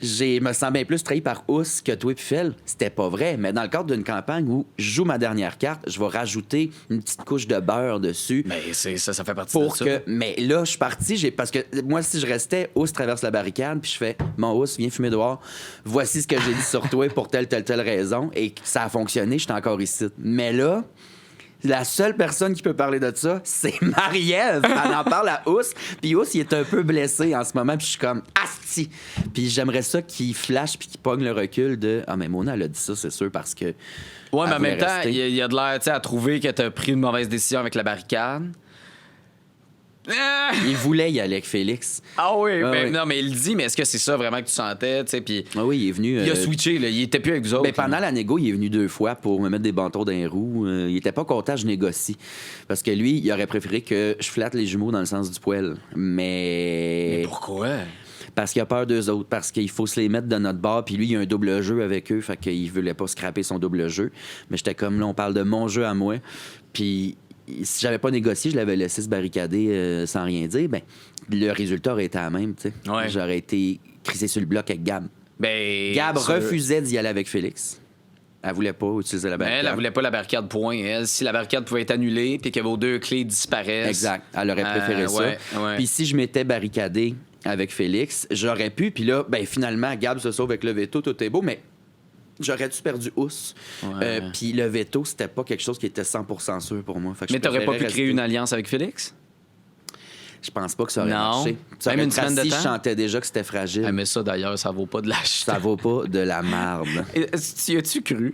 je me sens bien plus trahi par Ous que toi et Phil. C'était pas vrai. Mais dans le cadre d'une campagne où je joue ma dernière carte, je vais rajouter une petite couche de beurre dessus. Mais ça fait partie pour de ça. Mais là, je suis parti. Parce que moi, si je restais, Ous traverse la barricade, puis je fais, mon Ous, viens fumer dehors. Voici ce que j'ai dit sur toi pour telle raison. Et ça a fonctionné, je suis encore ici. Mais là, la seule personne qui peut parler de ça, c'est Marie-Ève. Elle en parle à Ous. Puis Ous, il est un peu blessé en ce moment. Puis je suis comme, asti! Puis j'aimerais ça qu'il flash puis qu'il pogne le recul de, ah, mais Mona, elle a dit ça, c'est sûr, parce que. Ouais, mais en même temps, il y a de l'air, tu sais, à trouver que t'as pris une mauvaise décision avec la barricade. Il voulait y aller avec Félix. Ah oui, non, mais il le dit, mais est-ce que c'est ça vraiment que tu sentais, tu sais, puis... Ah oui, il est venu... Il a switché, là, il était plus avec vous autres. Ben, pendant la négo, il est venu 2 fois pour me mettre des bâtons dans les roues. Il était pas content, je négocie. Parce que lui, il aurait préféré que je flatte les jumeaux dans le sens du poil. Mais pourquoi? Parce qu'il a peur d'eux autres, parce qu'il faut se les mettre de notre bord, puis lui, il y a un double jeu avec eux, fait qu'il voulait pas scraper son double jeu. Mais j'étais comme, là, on parle de mon jeu à moi, puis... Si j'avais pas négocié, je l'avais laissé se barricader sans rien dire, ben le résultat aurait été la même, tu sais. Ouais. J'aurais été crissé sur le bloc avec Gab. Ben, Gab refusait d'y aller avec Félix. Elle voulait pas utiliser la barricade. Elle voulait pas la barricade, point. Elle, si la barricade pouvait être annulée puis que vos 2 clés disparaissent... Exact. Elle aurait préféré ça. Ouais. Puis si je m'étais barricadé avec Félix, j'aurais pu. Puis là, ben finalement, Gab se sauve avec le veto, tout est beau, mais... J'aurais-tu perdu Ous. Puis le veto, c'était pas quelque chose qui était 100% sûr pour moi. Fait que mais t'aurais pas pu créer une alliance avec Félix? Je pense pas que ça aurait marché. Même une semaine de temps? Je chantais déjà que c'était fragile. Ah, mais ça, d'ailleurs, ça vaut pas de la chute. Ça vaut pas de la marde. Y as-tu cru?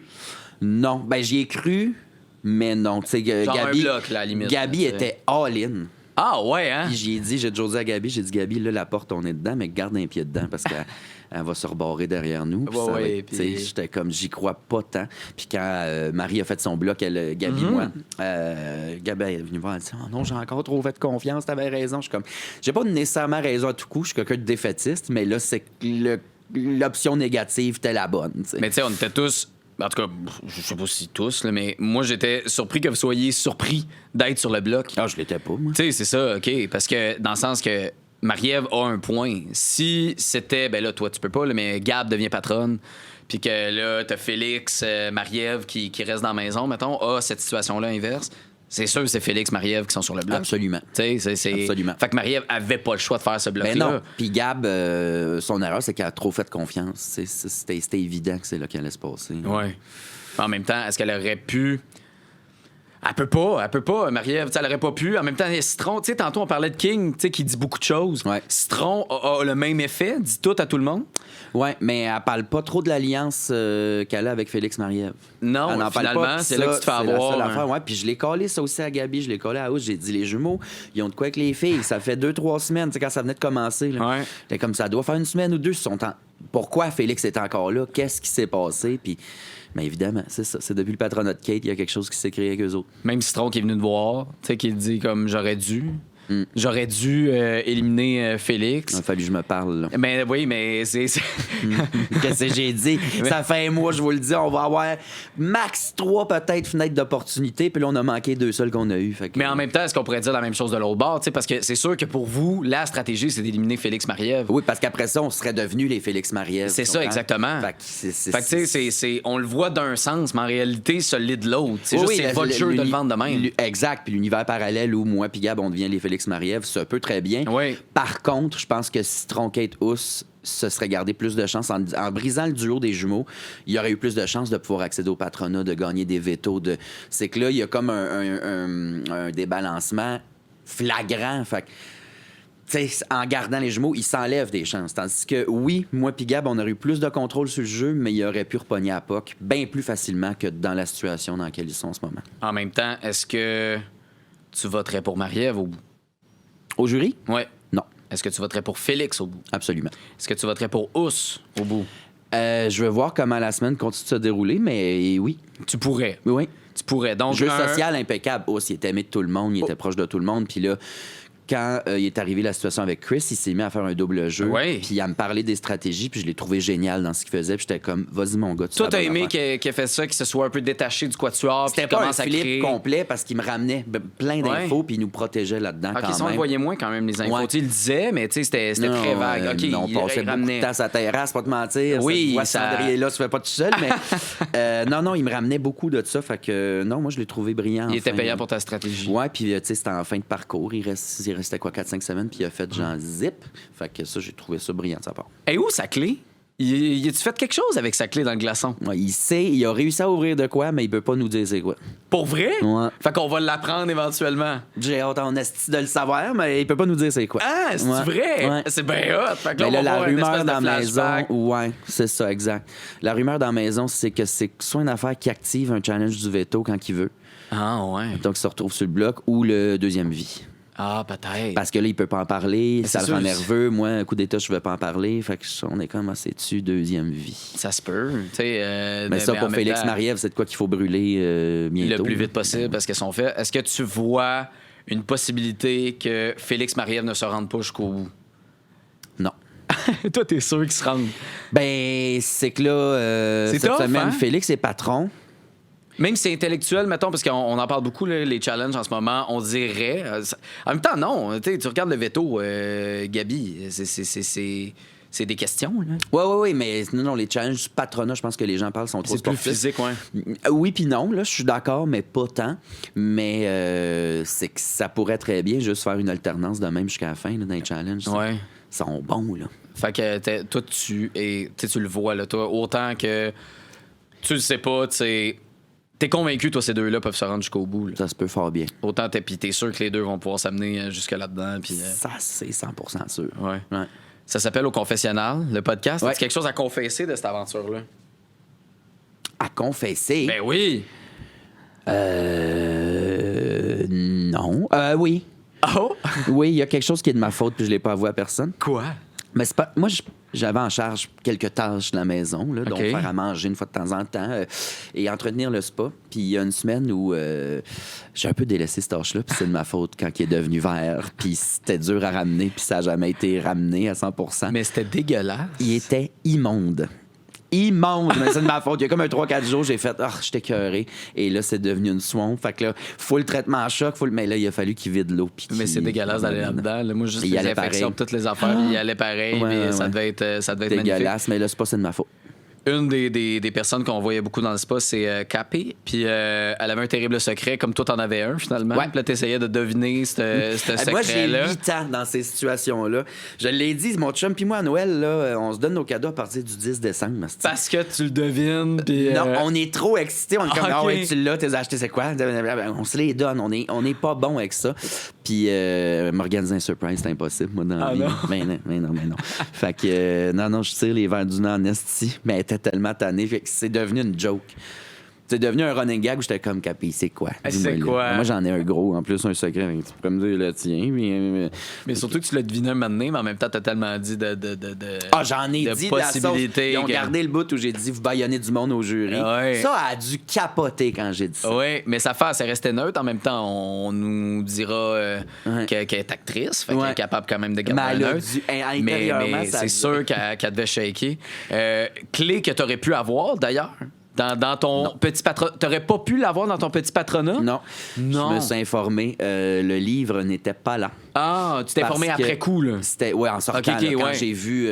Non. Ben, j'y ai cru, mais non. Tu sais, Gabi, un bloc, là, à la limite, Gabi était all-in. Ah ouais, hein? Puis j'ai déjà dit à Gabi, Gabi, là, la porte, on est dedans, mais garde un pied dedans parce qu'elle va se rebarrer derrière nous. Puis j'étais comme, j'y crois pas tant. Puis quand Marie a fait son bloc, Gabi, moi, Gabi est venue voir, elle dit, oh non, j'ai encore trop fait confiance, t'avais raison. Je suis comme, j'ai pas nécessairement raison à tout coup, je suis quelqu'un de défaitiste, mais là, c'est l'option négative était la bonne. T'sais. Mais tu sais, on était tous. En tout cas, je sais pas si tous, là, mais moi, j'étais surpris que vous soyez surpris d'être sur le bloc. Ah, je l'étais pas, moi. Tu sais, c'est ça, OK. Parce que dans le sens que Marie-Ève a un point. Si c'était, ben là, toi, tu peux pas, là, mais Gab devient patronne, puis que là, t'as Félix, Marie-Ève qui reste dans la maison, mettons, a cette situation-là inverse. C'est sûr, c'est Félix, Marie-Ève qui sont sur le bloc. Absolument. Tu sais, c'est. Absolument. Fait que Marie-Ève avait pas le choix de faire ce bloc-là. Ben non. Puis Gab, son erreur, c'est qu'elle a trop fait confiance. C'était évident que c'est là qu'elle allait se passer. Ouais. En même temps, est-ce qu'elle aurait pu. Elle peut pas, Marie-Ève, elle aurait pas pu. En même temps, Citron, tu sais, tantôt on parlait de King, tu sais, qui dit beaucoup de choses. Ouais. Citron a le même effet, dit tout à tout le monde. Ouais, mais elle parle pas trop de l'alliance qu'elle a avec Félix Marie-Ève. Non, elle en parle finalement, pas, c'est là que tu te fais avoir. C'est la seule affaire, ouais. Puis je l'ai collé ça aussi à Gabi, je l'ai collé à Ous, j'ai dit les jumeaux, ils ont de quoi avec les filles. Ça fait 2-3 semaines, tu sais, quand ça venait de commencer. Là. Ouais. C'était comme ça doit faire une semaine ou deux. Pourquoi Félix est encore là? Qu'est-ce qui s'est passé? Puis, mais évidemment, c'est ça. C'est depuis le patronat de Kate, il y a quelque chose qui s'est créé avec eux autres. Même Citron qui est venu te voir, tu sais, qui dit comme j'aurais dû. J'aurais dû éliminer Félix. Il a fallu que je me parle. Là. Mais oui, mais c'est. Qu'est-ce que j'ai dit? Ça fait un mois, je vous le dis, on va avoir max 3 peut-être fenêtres d'opportunité, puis là, on a manqué 2 seuls qu'on a eu. Mais en même temps, est-ce qu'on pourrait dire la même chose de l'autre bord? Parce que c'est sûr que pour vous, la stratégie, c'est d'éliminer Félix Marie-Ève. Oui, parce qu'après ça, on serait devenus les Félix Marie-Ève. C'est ça, exactement. Fait que tu sais, on le voit d'un sens, mais en réalité, ça l'est de l'autre. C'est juste c'est votre jeu de le vendre de même. Exact. Puis l'univers parallèle où moi puis Gab, on devient les Félix Félix Marie-Ève, ça peut très bien. Oui. Par contre, je pense que Citron Kate Housse se serait gardé plus de chance en brisant le duo des jumeaux. Il y aurait eu plus de chances de pouvoir accéder au patronat, de gagner des vétos. C'est que là, il y a comme un débalancement flagrant. Fait que, t'sais, en gardant les jumeaux, ils s'enlèvent des chances. Tandis que, oui, moi puis Gab, on aurait eu plus de contrôle sur le jeu, mais il aurait pu repogner à POC bien plus facilement que dans la situation dans laquelle ils sont en ce moment. En même temps, est-ce que tu voterais pour Marie-Ève au bout? Au jury? Oui. Non, Est-ce que tu voterais pour Félix au bout? absolument. Est-ce que tu voterais pour Housse au bout? Je vais voir comment la semaine continue de se dérouler, mais oui. Tu pourrais. Oui. Tu pourrais. Donc, Jeu social impeccable. Il était aimé de tout le monde, il était proche de tout le monde. Puis là, quand il est arrivé la situation avec Chris, il s'est mis à faire un double jeu. Ouais. Puis à me parler des stratégies, puis je l'ai trouvé génial dans ce qu'il faisait. Puis j'étais comme, vas-y, mon gars, tu Toi, fais t'as la bonne aimé affaire. qu'il ait fait ça, qu'il se soit un peu détaché du quatuor, puis C'était qu'il pas un commence à Philippe créer. complet parce qu'il me ramenait plein d'infos, Ouais. puis il nous protégeait là-dedans Ok, quand ça, on le même. voyait moins quand même, les infos. Ouais. Tu sais, il le disait, mais tu sais, c'était très vague. Ok, on il passait beaucoup de ramenait. temps à sa terrasse, pas te mentir. Oui, Cette ça- cendrier-là, tu fais pas tout seul, mais non, il me ramenait beaucoup de ça. Fait que non, moi, je l'ai trouvé brillant. Il était enfin. payant pour ta stratégie. Ouais, puis tu sais, c'était en fin de parcours. Il restait quoi, 4-5 semaines, puis il a fait genre zip. Fait que ça, j'ai trouvé ça brillant de sa part. Et où sa clé? Il a-tu fait quelque chose avec sa clé dans le glaçon? Ouais, il a réussi à ouvrir de quoi, mais il peut pas nous dire c'est quoi. Pour vrai? Ouais. Fait qu'on va l'apprendre éventuellement. J'ai hâte en esti de le savoir, mais il peut pas nous dire c'est quoi. Ah, c'est Ouais. vrai? Ouais. C'est bien hot. Fait que là, Mais on là, va la voir une rumeur espèce dans de la maison, flashback. ouais, c'est ça, exact. La rumeur dans la maison, c'est que c'est soit une affaire qui active un challenge du veto quand il veut, Ah, ouais. donc il se retrouve sur le bloc, ou le deuxième vie. Ah, peut-être. Parce que là, il peut pas en parler, ça c'est le rend sûr. nerveux. Moi, un coup d'état, je veux pas en parler. Fait que on est comme, c'est-tu deuxième vie? Ça se peut. Tu sais, Mais ça, en pour même Félix temps, Marie-Ève, c'est de quoi qu'il faut brûler bientôt. le plus vite possible parce qu'elles sont faites. Est-ce que tu vois une possibilité que Félix Marie-Ève ne se rende pas jusqu'au bout? Non. Toi, t'es sûr qu'ils se rendent? Ben, c'est que là, C'est cette tough, semaine, hein? Félix est patron. Même si c'est intellectuel, mettons, parce qu'on en parle beaucoup, là, les challenges en ce moment, on dirait. En même temps, non. Tu regardes le veto, Gabi, c'est des questions. Là. Oui, mais non, les challenges du patronat, je pense que les gens parlent sont trop C'est plus sportifs. physique, ouais. Oui, puis non, là, je suis d'accord, mais pas tant. Mais c'est que ça pourrait très bien juste faire une alternance de même jusqu'à la fin là, dans les challenges. Ouais. Ils sont bons, là. Fait que toi, tu le vois, là, toi, autant que tu le sais pas, tu sais. T'es convaincu, toi, ces deux-là peuvent se rendre jusqu'au bout. Là. Ça se peut fort bien. Autant t'es sûr que les deux vont pouvoir s'amener jusque là-dedans. Puis, Ça, c'est 100% sûr. ouais. Ouais. Ça s'appelle Au Confessionnal, le podcast. Ouais. As-tu quelque chose à confesser de cette aventure-là? À confesser? Ben oui! Non. Oui. Oh! Oui, il y a quelque chose qui est de ma faute, puis je l'ai pas avoué à personne. Quoi? Mais c'est pas. Moi, j'avais en charge quelques tâches de la maison, là, donc OK. faire à manger une fois de temps en temps et entretenir le spa. Puis il y a une semaine où j'ai un peu délaissé cette tâche-là, puis c'est de ma faute quand il est devenu vert, puis c'était dur à ramener, puis ça n'a jamais été ramené à 100%. Mais c'était dégueulasse. Il était immonde. Immonde, mais c'est de ma faute. Il y a comme un 3-4 jours, j'ai fait, j'étais écœuré. Et là, c'est devenu une swamp. Fait que là, full traitement à choc, mais là, il a fallu qu'il vide l'eau. Mais c'est dégueulasse d'aller là-dedans. Là, moi, juste Il les allait infections, pareil. toutes les affaires, il y allait pareil, Ouais, mais ouais, ça ouais. devait être magnifique. dégueulasse, mais là, c'est pas c'est de ma faute. Une des personnes qu'on voyait beaucoup dans le spa, c'est Capé. Puis elle avait un terrible secret, comme toi, t'en avais un, finalement. Ouais. Puis là, t'essayais de deviner ce secret-là. Moi, j'ai 8 ans dans ces situations-là. Je l'ai dit, mon chum puis moi, à Noël, là, on se donne nos cadeaux à partir du 10 décembre. asti. Parce que tu le devines. Puis, Non, on est trop excités. On est comme, ok. ouais, tu l'as, t'es acheté, c'est quoi? On se les donne. On est pas bon avec ça. Puis, m'organiser un surprise, c'est impossible, moi, dans la Ah vie. non? Mais non. Fait que, non, je tire les verres du nez en esti. Mais elle était tellement tannée. Fait que c'est devenu une joke. C'est devenu un running gag où j'étais comme, Capé, c'est quoi? Ah, Dis-moi c'est là. quoi? Moi, j'en ai un gros, en plus, un secret. Tu pourrais me dire le tien. Mais surtout que tu l'as deviné un moment donné, mais en même temps, t'as tellement dit de J'en ai de dit de la sauce. possibilités. Ils ont que- gardé le bout où j'ai dit vous baillonnez du monde au jury. Ouais. Ça a dû capoter quand j'ai dit ça. Oui, mais sa face, elle restait neutre. En même temps, on nous dira Ouais. qu'elle est actrice, fait Ouais. qu'elle est capable quand même de Mais garder elle un a neutre. dû- intérieurement, Mais ça c'est a sûr qu'elle devait shaker. Clé que tu aurais pu avoir, d'ailleurs, dans ton petit patronat. Tu n'aurais pas pu l'avoir dans ton petit patronat? Non. Non. Je me suis informé. Le livre n'était pas là. Ah, tu t'es Parce formé que après coup, là. C'était, ouais, en sortant, Ok, là, quand ouais. j'ai vu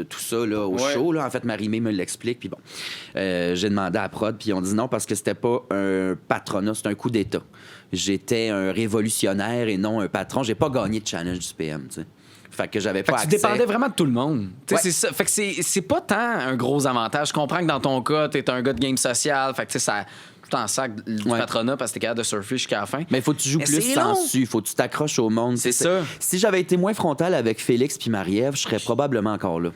tout ça là, au show, là, en fait, Marie-Mé me l'explique, puis bon, j'ai demandé à la prod, puis ils ont dit non parce que c'était pas un patronat, c'était un coup d'État. J'étais un révolutionnaire et non un patron. J'ai pas gagné de challenge du PM, tu sais. Fait que j'avais Fait pas que tu accès. dépendais vraiment de tout le monde. Tu sais, Ouais. c'est ça. Fait que c'est pas tant un gros avantage. Je comprends que dans ton cas, t'es un gars de game social. Fait que tu sais, ça tout en sac du Ouais. patronat parce que t'es capable de surfer jusqu'à la fin. Mais il faut que tu joues Mais plus c'est sans long. dessus. Faut que tu t'accroches au monde. C'est Tu sais, ça. Si j'avais été moins frontal avec Félix puis Marie-Ève, je serais probablement encore là.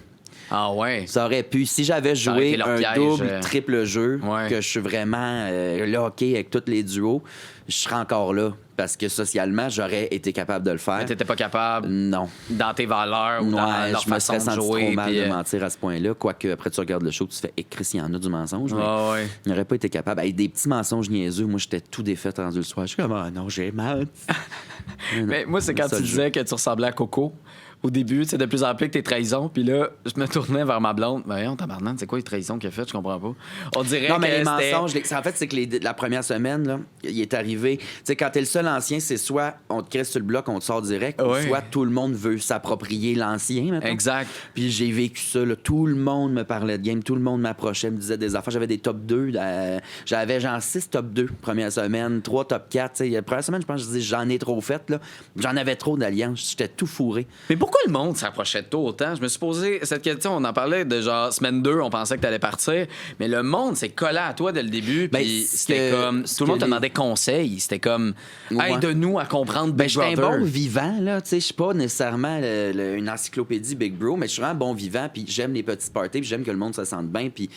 Ah ouais. Ça aurait pu. Si j'avais Ça aurait été joué leur un piège, double, triple jeu, Ouais. que je suis vraiment là, OK, avec tous les duos, je serais encore là. Parce que socialement, j'aurais été capable de le faire. Mais t'étais pas capable Non. dans tes valeurs ou dans Ouais, leur je me façon serais de senti jouer. trop mal puis, de mentir à ce point-là. Quoique, après, tu regardes le show, tu fais Chris, il y en a du mensonge. Mais Ah ouais. il n'aurait pas été capable. Avec des petits mensonges niaiseux, moi, j'étais tout défait rendu le soir. Je suis comme, ah non, j'ai mal. Mais moi, c'est quand Ça, tu le jeu. disais que tu ressemblais à Coco. Au début, c'est de plus en plus que tes trahisons. Puis là, je me tournais vers ma blonde. Ben, voyons, tabarnak, c'est quoi les trahisons qu'il a faites? Je comprends pas. On dirait Non, mais que les c'était- mensonges, en fait, c'est que la première semaine, là, il est arrivé. Tu sais, quand t'es le seul ancien, c'est soit on te crée sur le bloc, on te sort direct, Ouais. ou soit tout le monde veut s'approprier l'ancien. Maintenant. Exact. Puis j'ai vécu ça, là. Tout le monde me parlait de game, tout le monde m'approchait, me disait des affaires. J'avais des top 2. J'avais genre 6 top 2 première semaine, 3 top 4. Tu sais, la première semaine, je pense que je dis j'en ai trop fait. Là. J'en avais trop d'alliances. J'étais tout fourré. Mais pourquoi le monde s'approchait de toi autant? Je me suis posé cette question. On en parlait de genre semaine 2, on pensait que t'allais partir. Mais le monde s'est collé à toi dès le début. Ben, Puis ce c'était que- comme. ce Tout le monde que te les- demandait conseil. C'était comme. Ouais. Aide-nous à comprendre Ben, Big j'étais un Brother. bon vivant, là. Tu sais, je suis pas nécessairement une encyclopédie Big Bro, mais je suis vraiment bon vivant, puis j'aime les petits parties, puis j'aime que le monde se sente bien. Puis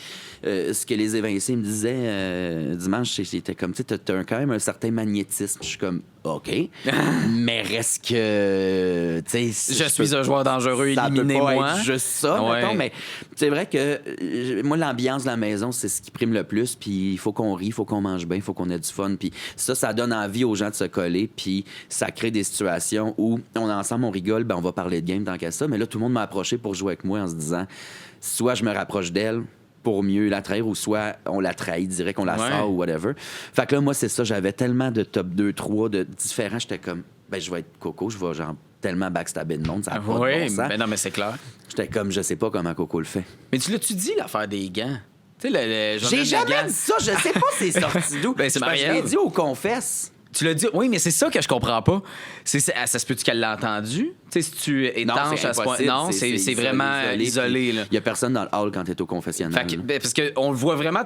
ce que les évincés me disaient dimanche, c'était comme, tu sais, t'as quand même un certain magnétisme. Je suis comme, OK. Mais reste que, tu sais... Je suis un joueur dangereux, ça peut éliminez-moi. pas être juste ça, Ouais. mettons, mais c'est vrai que moi, l'ambiance de la maison, c'est ce qui prime le plus, puis il faut qu'on rie, il faut qu'on mange bien, il faut qu'on ait du fun, puis ça donne envie aux gens de se coller, puis ça crée des situations où on est ensemble, on rigole, ben on va parler de game tant qu'à ça, mais là, tout le monde m'a approché pour jouer avec moi en se disant, soit je me rapproche d'elle pour mieux la trahir, ou soit on la trahit direct, on la Ouais. sort ou whatever. Fait que là, moi, c'est ça, j'avais tellement de top 2, 3 de différents, j'étais comme, ben je vais être Coco, je vais genre tellement backstabber le monde, ça n'a pas de Oui, bon sens. mais non, mais c'est clair. J'étais comme, je sais pas comment Coco le fait. Mais tu l'as-tu dit, l'affaire des gants? Tu sais, J'ai jamais dit ça, je sais pas c'est sorti d'où. Ben, c'est Je l'ai Marie-Ève. dit au confesse. Tu l'as dit, oui, mais c'est ça que je comprends pas. Ça se peut-tu qu'elle l'a entendu? Tu sais, si tu étanches à ce point. impossible, Non, c'est isolé, vraiment isolé. Là. Il y a personne dans le hall quand t'es au confessionnal. Fait que, là. ben, parce qu'on le voit vraiment,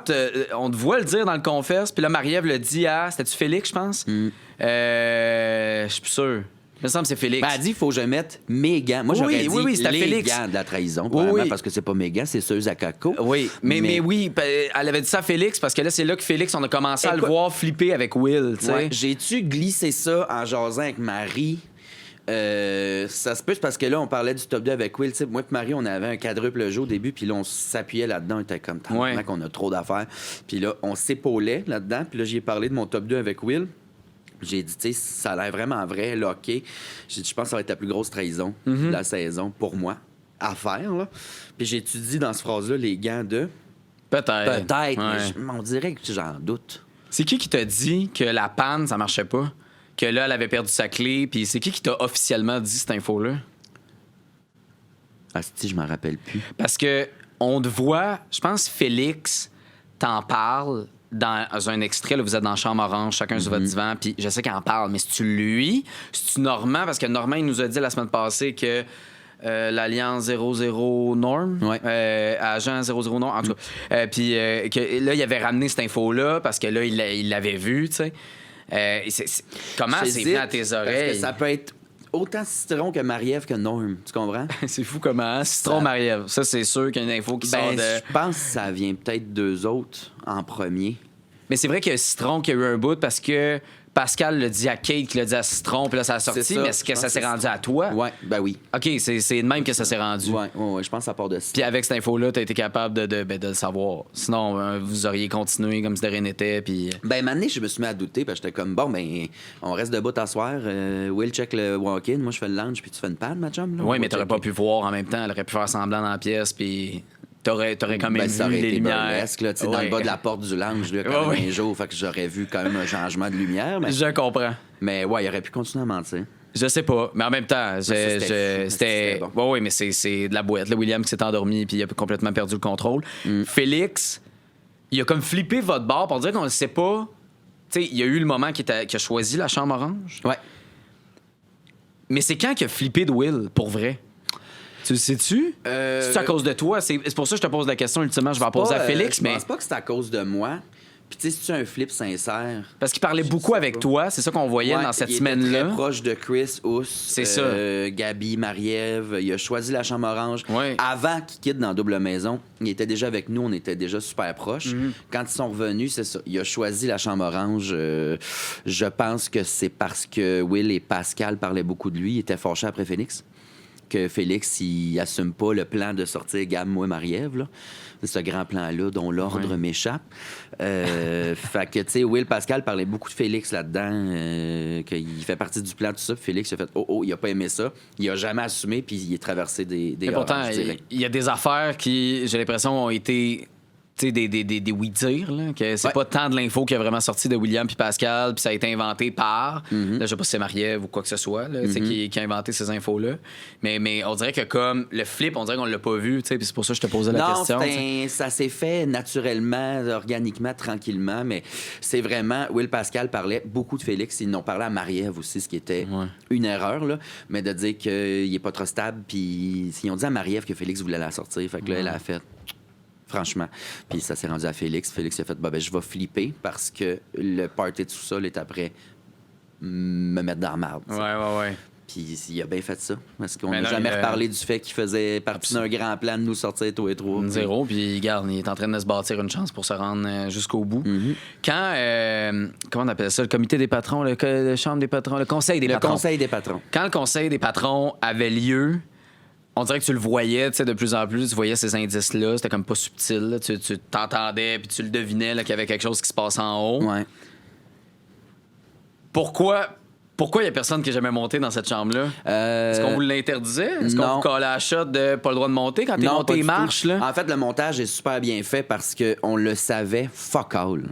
on te voit le dire dans le confesse, puis là, Marie-Ève le dit à. C'était-tu Félix, je pense? Je suis plus sûr. Il me semble que c'est Félix. Ben, elle dit, il faut que je mette mes gants. Moi, Oui, j'aurais dit oui, c'était les Félix. gants de la trahison, Oui, probablement, oui. parce que c'est pas mes gants, c'est ceux à Caco. Oui, mais oui, elle avait dit ça à Félix parce que là, c'est là que Félix, on a commencé à le Écoute- voir flipper avec Will, tu sais. Ouais, j'ai-tu glissé ça en jasant avec Marie? Ça se peut, c'est parce que là, on parlait du top 2 avec Will. Tu sais, moi et Marie, on avait un quadruple jeu au début, puis là, on s'appuyait là-dedans. On était comme, Ouais. qu'on a trop d'affaires. Puis là, on s'épaulait là-dedans. Puis là, j'ai parlé de mon top 2 avec Will. J'ai dit, tu sais, ça a l'air vraiment vrai, là, OK. J'ai dit, je pense que ça va être la plus grosse trahison de la saison pour moi à faire, là. Puis j'ai étudié dans cette phrase-là les gants de... Peut-être. Peut-être, Ouais. mais on dirait que j'en doute. C'est qui t'a dit que la panne, ça marchait pas? Que là, elle avait perdu sa clé, puis c'est qui t'a officiellement dit cette info-là? Ah, si, je m'en rappelle plus. Parce que on te voit, je pense Félix t'en parle dans un extrait, là, vous êtes dans la chambre orange, chacun sur votre divan, puis je sais qu'il en parle, mais c'est-tu lui? C'est-tu Normand? Parce que Normand, il nous a dit la semaine passée que l'Alliance 00 Norm, Ouais. agent 00 Norm, en tout cas, puis que là, il avait ramené cette info-là parce que là, il l'avait vu, tu sais. Comment c'est J'hésite, venu à tes parce oreilles? que ça peut être autant Citron que Marie-Ève que Norm. Tu comprends? C'est fou comment. Hein? Citron Ça- Marie-Ève. Ça, c'est sûr qu'il y a une info qui sort Ben, de. je pense que ça vient peut-être d'eux autres en premier. Mais c'est vrai qu'il y a Citron qui a eu un bout parce que Pascal l'a dit à Kate, qui l'a dit à Citron, puis là, ça a sorti. C'est ça, Mais est-ce que je ça pense s'est que rendu à toi? Ouais, ben oui. OK, c'est de même que ça s'est rendu. Ouais, je pense que ça part de ça. Puis avec cette info-là, t'as été capable de le savoir. Sinon, vous auriez continué comme si de rien n'était. Puis. Ben, maintenant, je me suis mis à douter, parce que j'étais comme, bon, ben, on reste debout à soir. Will check le walk-in, moi, je fais le lounge, puis tu fais une panne, ma chum. Là, Oui, On mais va t'aurais checker. pas pu voir en même temps. Elle aurait pu faire semblant dans la pièce, puis t'aurais quand même Ben, ça vu aurait les été lumières. burlesque, là, tu sais, dans Ouais. le bas de la porte du lounge, là, quand même un jour, fait que j'aurais vu quand même un changement de lumière. Je comprends. Mais ouais, il aurait pu continuer à mentir. Je sais pas, mais en même temps, c'était bon. Ouais, mais c'est de la boîte. Là, William qui s'est endormi puis il a complètement perdu le contrôle. Félix, il a comme flippé votre bord pour dire qu'on ne sait pas. Tu sais, il y a eu le moment qu'il a choisi la chambre orange. Ouais. Mais c'est quand qu'il a flippé de Will, pour vrai? Tu le sais-tu? C'est à cause de toi. C'est pour ça que je te pose la question. Ultimement, je vais la poser à Félix. Je pense pas que c'est à cause de moi. Puis, tu sais, c'est un flip sincère. Parce qu'il parlait beaucoup avec toi. C'est ça qu'on voyait dans cette semaine-là. Il était très proche de Chris, C'est ça. Gabi, Marie-Ève. Il a choisi la chambre orange. Ouais. Avant qu'il quitte dans Double Maison, il était déjà avec nous. On était déjà super proches. Quand ils sont revenus, c'est ça. Il a choisi la chambre orange. Je pense que c'est parce que Will et Pascal parlaient beaucoup de lui. Il était fâché après Félix. Que Félix, il assume pas le plan de sortir Gab, moi, Marie-Ève, là. C'est ce grand plan-là dont l'ordre m'échappe. Fait que, tu sais, Will Pascal parlait beaucoup de Félix là-dedans, qu'il fait partie du plan, tout ça. Puis Félix a fait il a pas aimé ça. Il a jamais assumé, puis il est traversé des Mais pourtant, il y a des affaires qui, j'ai l'impression, ont été... Tu sais, des oui-dire, là, que c'est pas tant de l'info qui a vraiment sorti de William puis Pascal, puis ça a été inventé par, là, je sais pas si c'est Marie-Ève ou quoi que ce soit, là, qui a inventé ces infos-là. Mais on dirait que comme le flip, on dirait qu'on l'a pas vu, tu sais, puis c'est pour ça que je te posais la question. Non, ça s'est fait naturellement, organiquement, tranquillement, mais c'est vraiment, Will Pascal parlait beaucoup de Félix, ils n'ont parlé à Marie-Ève aussi, ce qui était une erreur, là, mais de dire qu'il est pas trop stable, puis ils ont dit à Marie-Ève que Félix voulait la sortir, fait que là, elle a fait... Franchement. Puis ça s'est rendu à Félix. Félix a fait, je vais flipper parce que le party de sous-sol est après me mettre dans la marde. Ouais. Puis il a bien fait ça. Parce qu'on n'a jamais reparlé du fait qu'il faisait partie d'un grand plan de nous sortir tous et trois. Zéro. Puis regarde, il est en train de se bâtir une chance pour se rendre jusqu'au bout. Quand, comment on appelle ça, le comité des patrons, le chambre des patrons, le conseil des patrons. Le conseil des patrons. Quand le conseil des patrons avait lieu... On dirait que tu le voyais, tu sais, de plus en plus, tu voyais ces indices-là, c'était comme pas subtil, là. Tu t'entendais, puis tu le devinais, là, qu'il y avait quelque chose qui se passe en haut. Ouais. Pourquoi il y a personne qui est jamais monté dans cette chambre-là? Est-ce qu'on vous l'interdisait? Est-ce qu'on vous collait à la shot de pas le droit de monter quand t'es monté les marches, là? En fait, le montage est super bien fait parce qu'on le savait fuck all.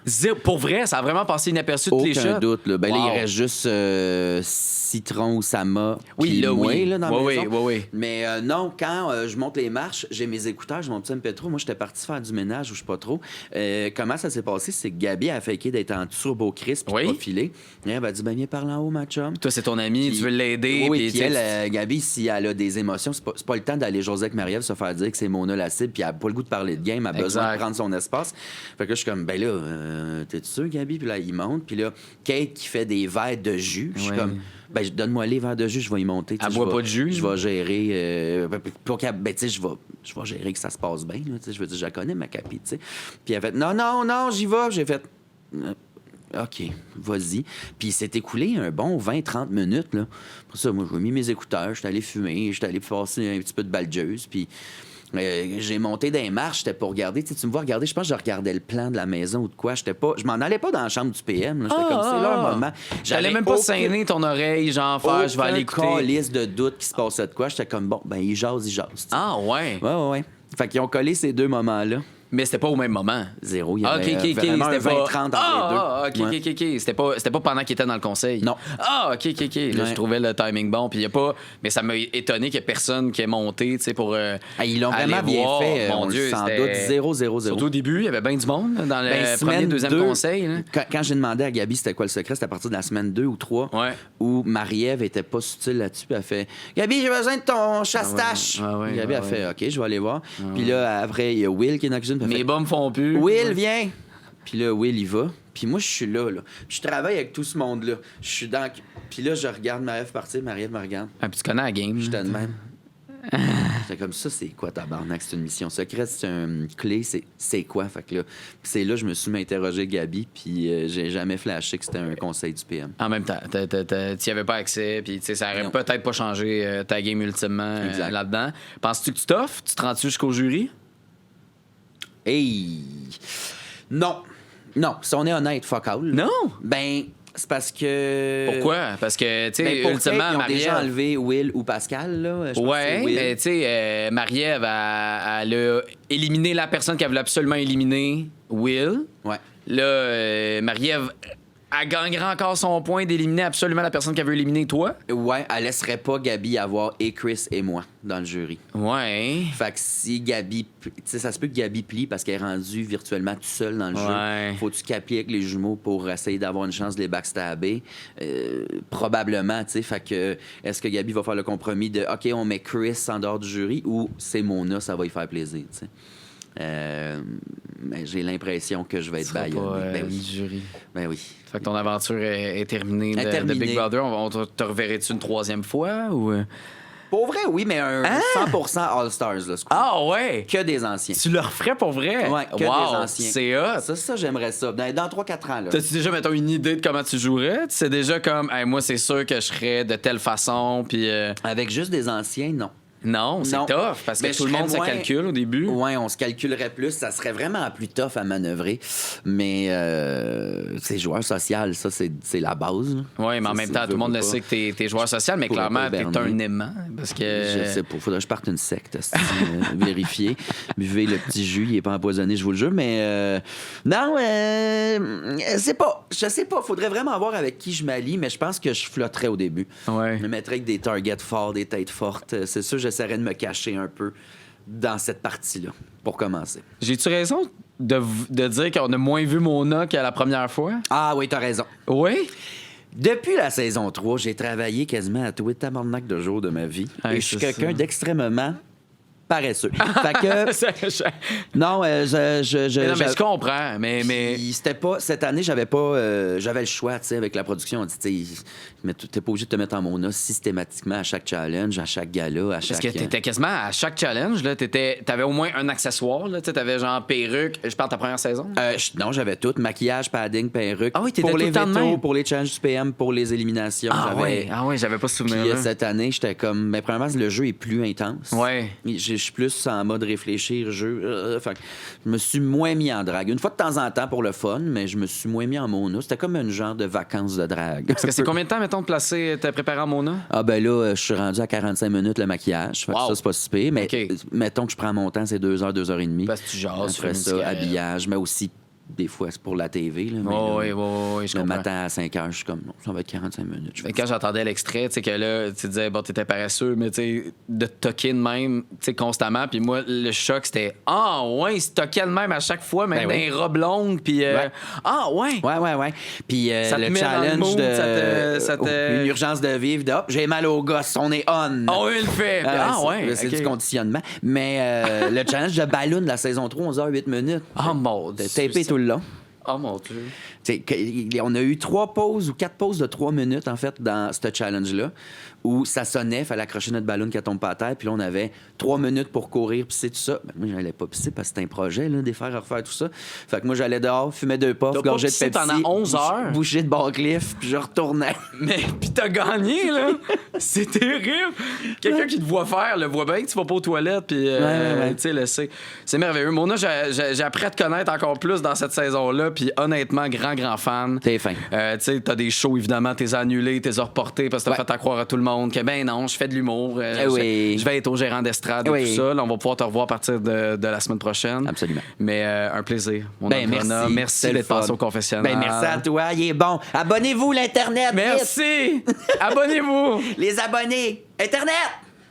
Pour vrai, ça a vraiment passé inaperçu de les shots? Aucun doute, là. Ben là, il reste juste Citron ou Sama. Oui, là, moi, oui. Là, dans la maison. Oui. Mais non, quand je monte les marches, j'ai mes écouteurs, j'ai mon petit MP3. Moi, j'étais parti faire du ménage ou je sais pas trop. Comment ça s'est passé? C'est que Gabi a faké d'être en turbo crisp puis pas filé. Et elle m'a dit, viens par là en haut, ma chum. Toi, c'est ton ami, tu veux l'aider. Oui, puis elle, Gabi, si elle a des émotions, c'est pas le temps d'aller jaser avec Marie-Ève se faire dire que c'est Mona la cible, puis elle a pas le goût de parler de game, elle a besoin de prendre son espace. Fait que là, je suis comme, ben là, t'es sûr, Gabi? Puis là, il monte. Puis là, Kate qui fait des verres de jus, je suis comme... Ben, donne-moi les verres de jus, je vais y monter. Elle boit pas de jus? Je vais gérer. Pour qu'elle. Ben, tu sais, je vais gérer que ça se passe bien. Je veux dire, je la connais, ma capi, tu sais. Puis elle a fait non, j'y vais. J'ai fait. OK, vas-y. Puis il s'est écoulé un bon 20-30 minutes. Là. Pour ça, moi, j'ai mis mes écouteurs, j'étais allé fumer, j'étais allé passer un petit peu de baldeuse. Puis j'ai monté des marches, j'étais pour regarder. Tu me vois regarder, je pense que je regardais le plan de la maison ou de quoi. Je m'en allais pas dans la chambre du PM. Là. J'étais comme, c'est leur moment. J'allais même pas saigner ton oreille, genre faire, je vais aller écouter. Aucun calice de doute qui se passait de quoi. J'étais comme, bon, ben, ils jasent. Ah, ouais. Ouais. Fait qu'ils ont collé ces deux moments-là. Mais c'était pas au même moment. Zéro. Il y avait vraiment un 20-30 entre les deux. OK. C'était pas pendant qu'il était dans le conseil. Non. OK. Là, je trouvais le timing bon. Puis il y a pas... Mais ça m'a étonné qu'il y ait personne qui ait monté, tu sais, pour ils l'ont vraiment bien fait. Mon Dieu, sans doute 0-0-0. Surtout au début, il y avait bien du monde dans le premier, deuxième conseil. Là. Quand j'ai demandé à Gabi c'était quoi le secret, c'était à partir de la semaine 2 ou 3 où Marie-Ève était pas subtile là-dessus. Puis elle fait « Gabi, j'ai besoin de ton chastache. Gabi a fait « OK, je vais aller voir. Puis là, après, il y a Will qui est dans la cuisine. Mes bas me font plus. Will, viens! Puis là, Will, il va. Puis moi, je suis là. Puis je travaille avec tout ce monde-là. Je suis dans... Puis là, je regarde Marie-Ève partir. Marie-Ève me regarde. Ah, puis tu connais la game. J'étais de même. C'est comme ça, c'est quoi tabarnak? C'est une mission secrète, c'est une clé, c'est quoi? Fait que là, c'est là que je me suis interrogé Gabi, puis j'ai jamais flashé que c'était un conseil du PM. En même temps, tu n'y avais pas accès, puis ça aurait peut-être pas changé ta game ultimement là-dedans. Penses-tu que tu t'offres? Tu te rends-tu jusqu'au jury? Hey! Non, si on est honnête, fuck all. Non? Ben, c'est parce que... Pourquoi? Parce que, tu sais, ultimement, ils ont déjà enlevé Will ou Pascal, là. Mais tu sais, Marie-Ève, elle a éliminé la personne qu'elle voulait absolument éliminer, Will. Ouais. Là, Marie-Ève elle gagnerait encore son point d'éliminer absolument la personne qu'elle veut éliminer, toi. Ouais, elle laisserait pas Gabi avoir et Chris et moi dans le jury. Ouais. Fait que si Gabi... Tu sais, ça se peut que Gabi plie parce qu'elle est rendue virtuellement toute seule dans le jeu. Faut-tu qu'applique avec les jumeaux pour essayer d'avoir une chance de les backstabber? Probablement, tu sais. Fait que est-ce que Gabi va faire le compromis de OK, on met Chris en dehors du jury ou c'est Mona, ça va y faire plaisir, tu sais? Mais j'ai l'impression que je vais être baïonné. Ben oui. Du jury. Ben oui. Fait que ton aventure est terminée de Big Brother. On te reverrais-tu une troisième fois ou... Pour vrai, oui, mais un 100% All-Stars. Là, ah ouais? Que des anciens. Tu le referais pour vrai? Ouais, que des anciens. C'est hot. Ça j'aimerais ça. Dans 3-4 ans. Là. T'as-tu déjà, mettons, une idée de comment tu jouerais? Tu sais déjà comme, hey, moi, c'est sûr que je serais de telle façon, puis... Avec juste des anciens, non. Non, c'est tough, parce que tout le monde se calcule au début. Oui, on se calculerait plus. Ça serait vraiment plus tough à manœuvrer. Mais c'est joueur social, ça, c'est la base. Oui, mais en même temps, tout le monde le sait que t'es joueur social, mais clairement, t'es un aimant. Parce que... Je sais pas. Faudrait que je parte une secte, vérifier. Buvez le petit jus, il est pas empoisonné, je vous le jure. Mais non, je sais pas. Faudrait vraiment voir avec qui je m'allie, mais je pense que je flotterais au début. Ouais. Je me mettrais avec des targets forts, des têtes fortes. C'est sûr, j'essaierais de me cacher un peu dans cette partie-là, pour commencer. J'ai-tu raison de dire qu'on a moins vu Mona qu'à la première fois? Ah oui, t'as raison. Oui? Depuis la saison 3, j'ai travaillé quasiment à tous les tabarnak de jours de ma vie. Hey, et je suis quelqu'un d'extrêmement paresseux. Fait que... non, mais je comprends, mais... C'était pas... Cette année, j'avais le choix, tu sais, avec la production. On dit, tu sais, t'es pas obligé de te mettre en Mona systématiquement à chaque challenge, à chaque gala, à chaque... Parce que t'étais quasiment à chaque challenge, là, t'avais au moins un accessoire, là, tu sais, t'avais genre perruque, je parle de ta première saison? Non, j'avais tout, maquillage, padding, perruque. Ah oui, t'étais pour tout les le temps de vétos, même. pour les challenges du PM, pour les éliminations. Ah oui, j'avais pas ce souvenir. Puis cette année, j'étais comme... Mais premièrement, le jeu est plus intense. Ouais. Je suis plus en mode réfléchir, fait que je me suis moins mis en drague. Une fois de temps en temps pour le fun, mais je me suis moins mis en Mona. C'était comme un genre de vacances de drague. Parce que c'est combien de temps, mettons, de placer, t'as préparé en Mona? Ah ben là, je suis rendu à 45 minutes le maquillage. Fait que ça, c'est pas si pire. Mais mettons que je prends mon temps, c'est 2 heures, 2 heures et demie. Parce que tu jases. Après ça, habillage, mais aussi... Des fois, c'est pour la TV. Là, mais oui, je le comprends. matin à 5 heures, je suis comme, non, ça va être 45 minutes. Quand j'entendais l'extrait, tu sais, que là, tu disais, bon, t'étais paresseux, mais tu sais, de toquer de même, tu sais, constamment. Puis moi, le choc, c'était, il se toquait de même à chaque fois, même dans les robes longues. Puis, Ouais. Puis ça te le met dans le challenge mood, de. Une urgence de vivre, de hop, j'ai mal au gosse, on est on. On le fait. C'est du conditionnement. Mais le challenge de ballon de la saison 3, 11 h 8 minutes. Oh mon Dieu. Tapé tout le long. Oh mon Dieu. On a eu 3 pauses ou 4 pauses de 3 minutes, en fait, dans ce challenge-là, où ça sonnait, il fallait accrocher notre ballon qui tombe pas à terre, puis là, on avait 3 minutes pour courir, pisser, tout ça. Ben, moi, j'allais pas pisser parce que c'était un projet, là, défaire, refaire, tout ça. Fait que moi, j'allais dehors, fumais 2 puffs, gorgée de Pepsi. Pendant 11 heures. Bouchée de Barcliff, puis je retournais. Mais, puis t'as gagné, là. C'est terrible. Quelqu'un qui te voit faire, le voit bien que tu vas pas aux toilettes, puis, tu sais, le sait. C'est merveilleux. Mona, j'ai appris à te connaître encore plus dans cette saison-là, puis honnêtement, grand fan. T'es fin. Tu sais, t'as des shows, évidemment, t'es annulés, t'es reportés parce que t'as fait à croire à tout le monde que, ben non, je fais de l'humour. Je vais être au gérant d'estrade et tout ça. Là, on va pouvoir te revoir à partir de la semaine prochaine. Absolument. Mais un plaisir, mon merci d'être passé au confessionnal. Ben, merci à toi, il est bon. Abonnez-vous, l'Internet. Merci. Abonnez-vous. Les abonnés. Internet.